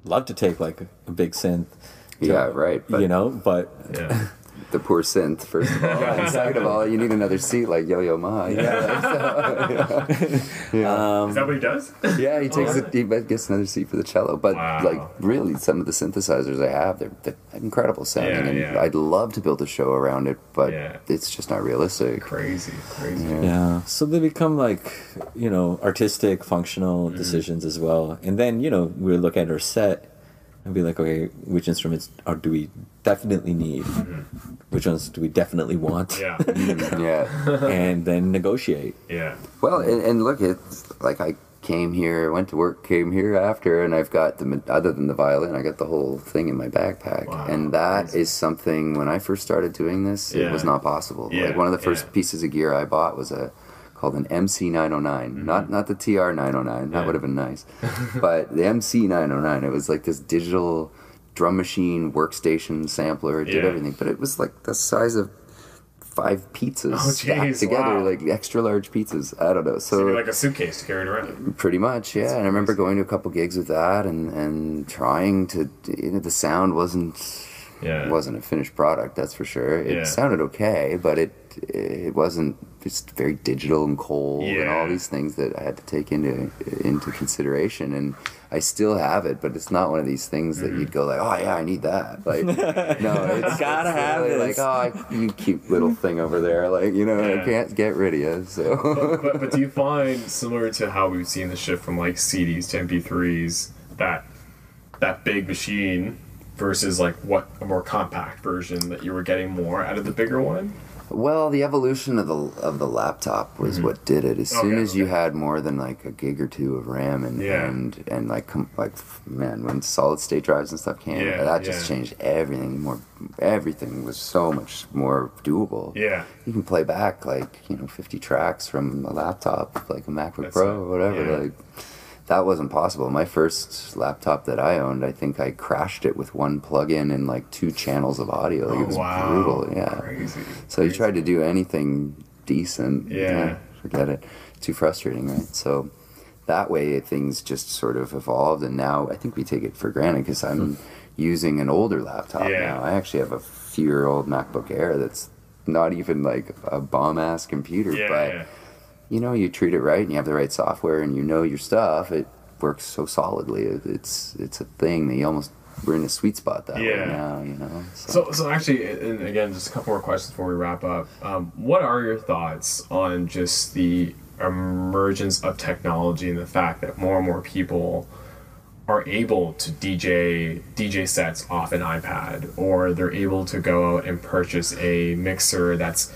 love to take like a big synth. But the poor synth, first of all. And second of all, you need another seat like Yo-Yo Ma. Is that what he does? Yeah, he gets another seat for the cello. But like really, some of the synthesizers I have, they're incredible sounding. And I'd love to build a show around it, but it's just not realistic. Crazy. Yeah. So they become like, artistic, functional decisions as well. And then, we look at our set and be like, okay, which instruments do we definitely need? Which ones do we definitely want? And then negotiate. Yeah. Well, and look, it's like I came here, went to work, came here after, and I've got other than the violin, I got the whole thing in my backpack. Wow, and that is something, when I first started doing this, it was not possible. Like one of the first pieces of gear I bought was called an MC909, not the TR909. That would have been nice, but the MC909. It was like this digital drum machine workstation sampler. It did everything, but it was like the size of 5 pizzas stacked together, like extra large pizzas. I don't know. So like a suitcase to carry it around. Pretty much, yeah. And I remember going to a couple gigs with that and trying to. The sound wasn't a finished product. That's for sure. It sounded okay, but it wasn't. It's very digital and cold and all these things that I had to take into consideration. And I still have it, but it's not one of these things that you'd go like, oh yeah, I need that. Like, no, it's gotta have it. Like, oh, you cute little thing over there. Like, I can't get rid of you. So, but do you find, similar to how we've seen the shift from like CDs to MP3s, that big machine versus like what a more compact version that you were getting more out of the bigger one? Well, the evolution of the laptop was what did it. As soon as you had more than like a gig or two of RAM and when solid state drives and stuff came, that just changed everything. Everything was so much more doable. Yeah, you can play back 50 tracks from a laptop, like a MacBook Pro or whatever. Like, that wasn't possible. My first laptop that I owned, I think I crashed it with one plug-in and like 2 channels of audio. Like, it was brutal. Yeah. Crazy. So you tried to do anything decent. Yeah. Forget it. Too frustrating, right? So that way things just sort of evolved, and now I think we take it for granted because I'm using an older laptop now. I actually have a few-year-old MacBook Air that's not even like a bomb-ass computer, but you know, you treat it right and you have the right software and you know your stuff, it works so solidly. It's a thing that you almost, we're in a sweet spot that way now, you know. So actually, and again, just a couple more questions before we wrap up. What are your thoughts on just the emergence of technology and the fact that more and more people are able to DJ sets off an iPad, or they're able to go out and purchase a mixer that's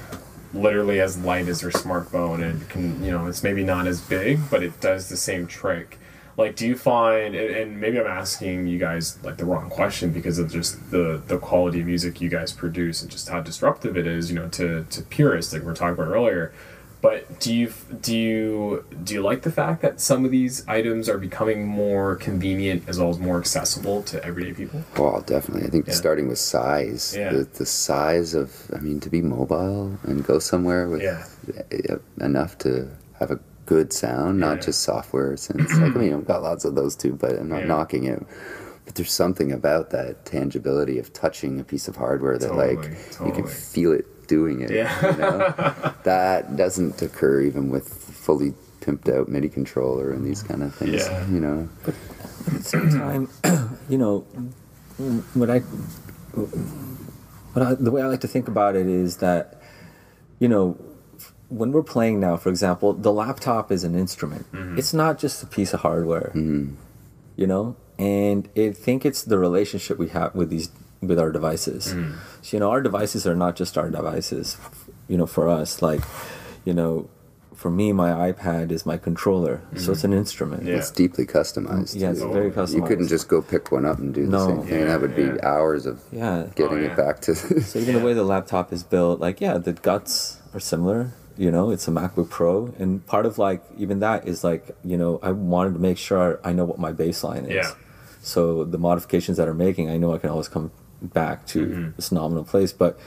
literally as light as their smartphone and can, you know, it's maybe not as big, but it does the same trick. Like, do you find, and maybe I'm asking you guys like the wrong question because of just the quality of music you guys produce and just how disruptive it is, you know, to purists, like we were talking about earlier. But do you like the fact that some of these items are becoming more convenient as well as more accessible to everyday people? Well, definitely. I think starting with size, the size of, I mean, to be mobile and go somewhere with enough to have a good sound, not just software synths. Like, I mean, I've got lots of those too, but I'm not knocking it. But there's something about that tangibility of touching a piece of hardware that you can feel it doing it. You know? That doesn't occur even with fully pimped out MIDI controller and these kind of things. You know. But at the same time, you know, the way I like to think about it is that, you know, when we're playing now, for example, the laptop is an instrument. It's not just a piece of hardware. You know, and I think it's the relationship we have with our devices. So, you know, our devices are not just our devices, you know, for us. Like, you know, for me, my iPad is my controller, so it's an instrument. It's deeply customized. Yeah, it's very customized. You couldn't just go pick one up and do the same thing. That would be hours of getting it back to... So even the way the laptop is built, like, the guts are similar. You know, it's a MacBook Pro, and part of like even that is like, you know, I wanted to make sure I know what my baseline is. So the modifications that I'm making, I know I can always come back to this nominal place, but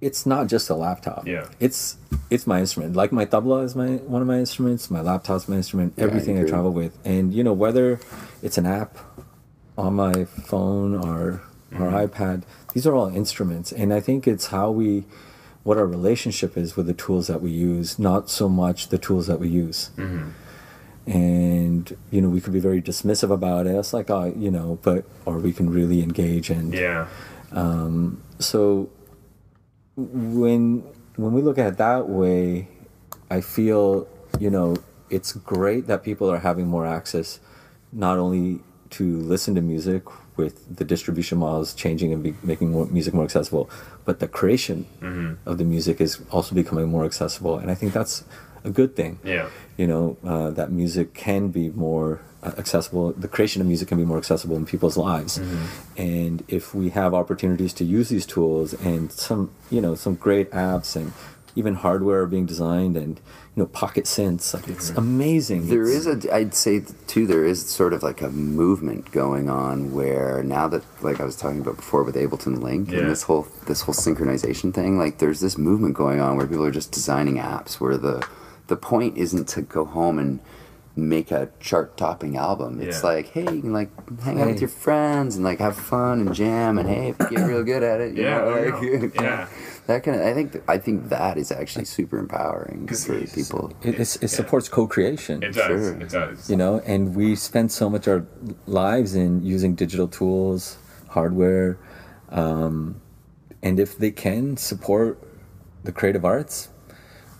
it's not just a laptop. It's my instrument. Like my tabla is one of my instruments, my laptop's my instrument, everything I travel with. And you know, whether it's an app on my phone or iPad, these are all instruments. And I think it's what our relationship is with the tools that we use, not so much the tools that we use. And, you know, we could be very dismissive about it. It's like, oh, you know, or we can really engage. And so when we look at it that way, I feel, you know, it's great that people are having more access, not only to listen to music with the distribution models changing and making music more accessible, but the creation of the music is also becoming more accessible. And I think that's a good thing. You know, that music can be more accessible. The creation of music can be more accessible in people's lives. And if we have opportunities to use these tools and some great apps and even hardware being designed and, you know, pocket synths, like it's amazing. I'd say too, there is sort of like a movement going on where now that, like I was talking about before with Ableton Link and this whole synchronization thing, like there's this movement going on where people are just designing apps where the point isn't to go home and make a chart-topping album. It's like, hey, you can like hang out with your friends and like have fun and jam, and hey, if you get real good at it, you know, like, that kind of. I think that is actually super empowering for people. It supports co-creation. It does. It does. You know, and we spend so much of our lives in using digital tools, hardware, and if they can support the creative arts,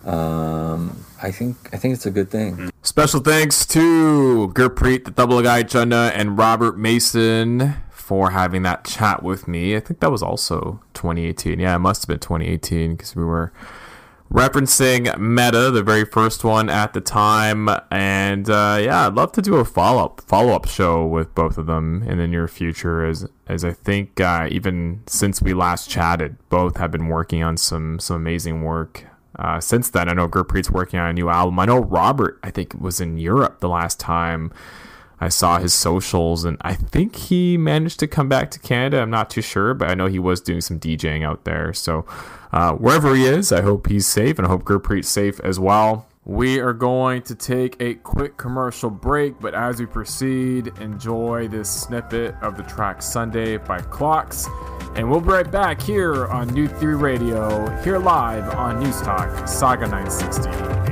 I think it's a good thing. Special thanks to Gurpreet, the Tabla Guy Chanda, and Robert Mason for having that chat with me. I think that was also 2018. Yeah, it must have been 2018 because we were referencing Meta, the very first one at the time. And I'd love to do a follow-up show with both of them in the near future, as I think even since we last chatted, both have been working on some amazing work since then. I know Gurpreet's working on a new album. I know Robert, I think, was in Europe the last time I saw his socials, and I think he managed to come back to Canada. I'm not too sure, but I know he was doing some DJing out there. So wherever he is, I hope he's safe, and I hope Gurpreet's safe as well. We are going to take a quick commercial break, but as we proceed, enjoy this snippet of the track Sunday by Clocks, and we'll be right back here on New Theory Radio, here live on News Talk, Saga 960 AM.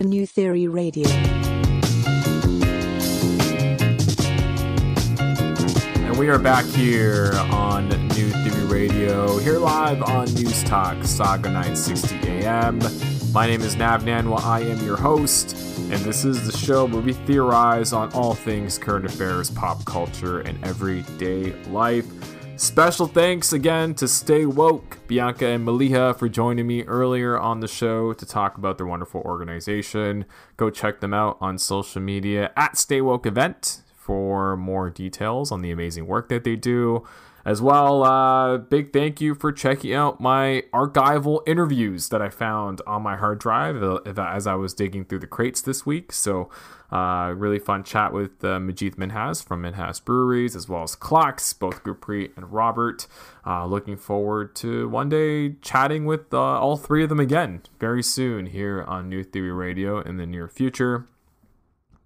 New Theory Radio. And we are back here on New Theory Radio, here live on News Talk, Saga 960 AM. My name is Nav Nanwa, I am your host, and this is the show where we theorize on all things current affairs, pop culture, and everyday life. Special thanks again to Stay Woke, Bianca and Maliha, for joining me earlier on the show to talk about their wonderful organization. Go check them out on social media at Stay Woke Event for more details on the amazing work that they do. As well, big thank you for checking out my archival interviews that I found on my hard drive as I was digging through the crates this week. So really fun chat with Majid Minhas from Minhas Breweries, as well as Clocks, both Gurpreet and Robert. Looking forward to one day chatting with all three of them again very soon here on New Theory Radio in the near future.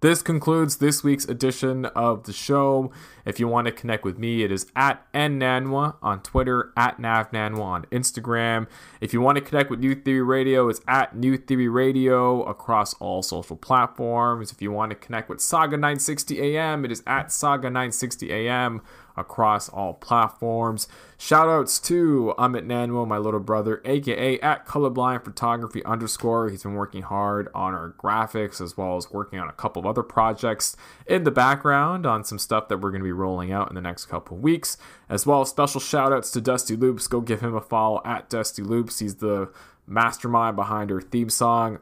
This concludes this week's edition of the show. If you want to connect with me, it is at @nnanwa on Twitter, at @navnanwa on Instagram. If you want to connect with New Theory Radio, it's at New Theory Radio across all social platforms. If you want to connect with Saga 960 AM, it is at Saga 960 AM across all platforms. Shoutouts to Amit Nanwa, my little brother, aka at Colorblind Photography _. He's been working hard on our graphics, as well as working on a couple of other projects in the background on some stuff that we're going to be rolling out in the next couple of weeks. As well as special shoutouts to Dusty Loops. Go give him a follow at Dusty Loops. He's the mastermind behind our theme song.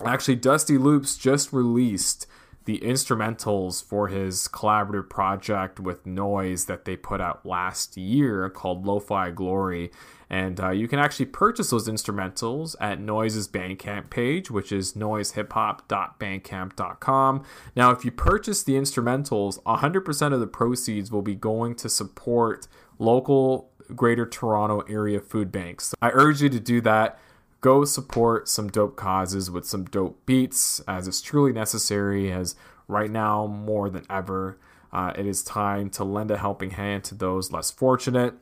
Actually, Dusty Loops just released the instrumentals for his collaborative project with Noise that they put out last year called Lo-Fi Glory. And you can actually purchase those instrumentals at Noise's Bandcamp page, which is noisehiphop.bandcamp.com. Now, if you purchase the instrumentals, 100% of the proceeds will be going to support local Greater Toronto area food banks. I urge you to do that. Go support some dope causes with some dope beats, as it's truly necessary, as right now, more than ever, it is time to lend a helping hand to those less fortunate.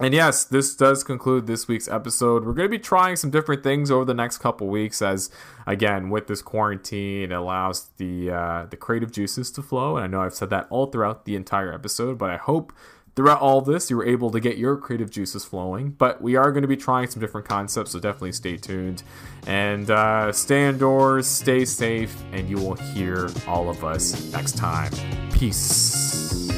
And yes, this does conclude this week's episode. We're going to be trying some different things over the next couple weeks, as, again, with this quarantine, it allows the creative juices to flow. And I know I've said that all throughout the entire episode, but I hope throughout all this, you were able to get your creative juices flowing. But we are going to be trying some different concepts, so definitely stay tuned. And stay indoors, stay safe, and you will hear all of us next time. Peace.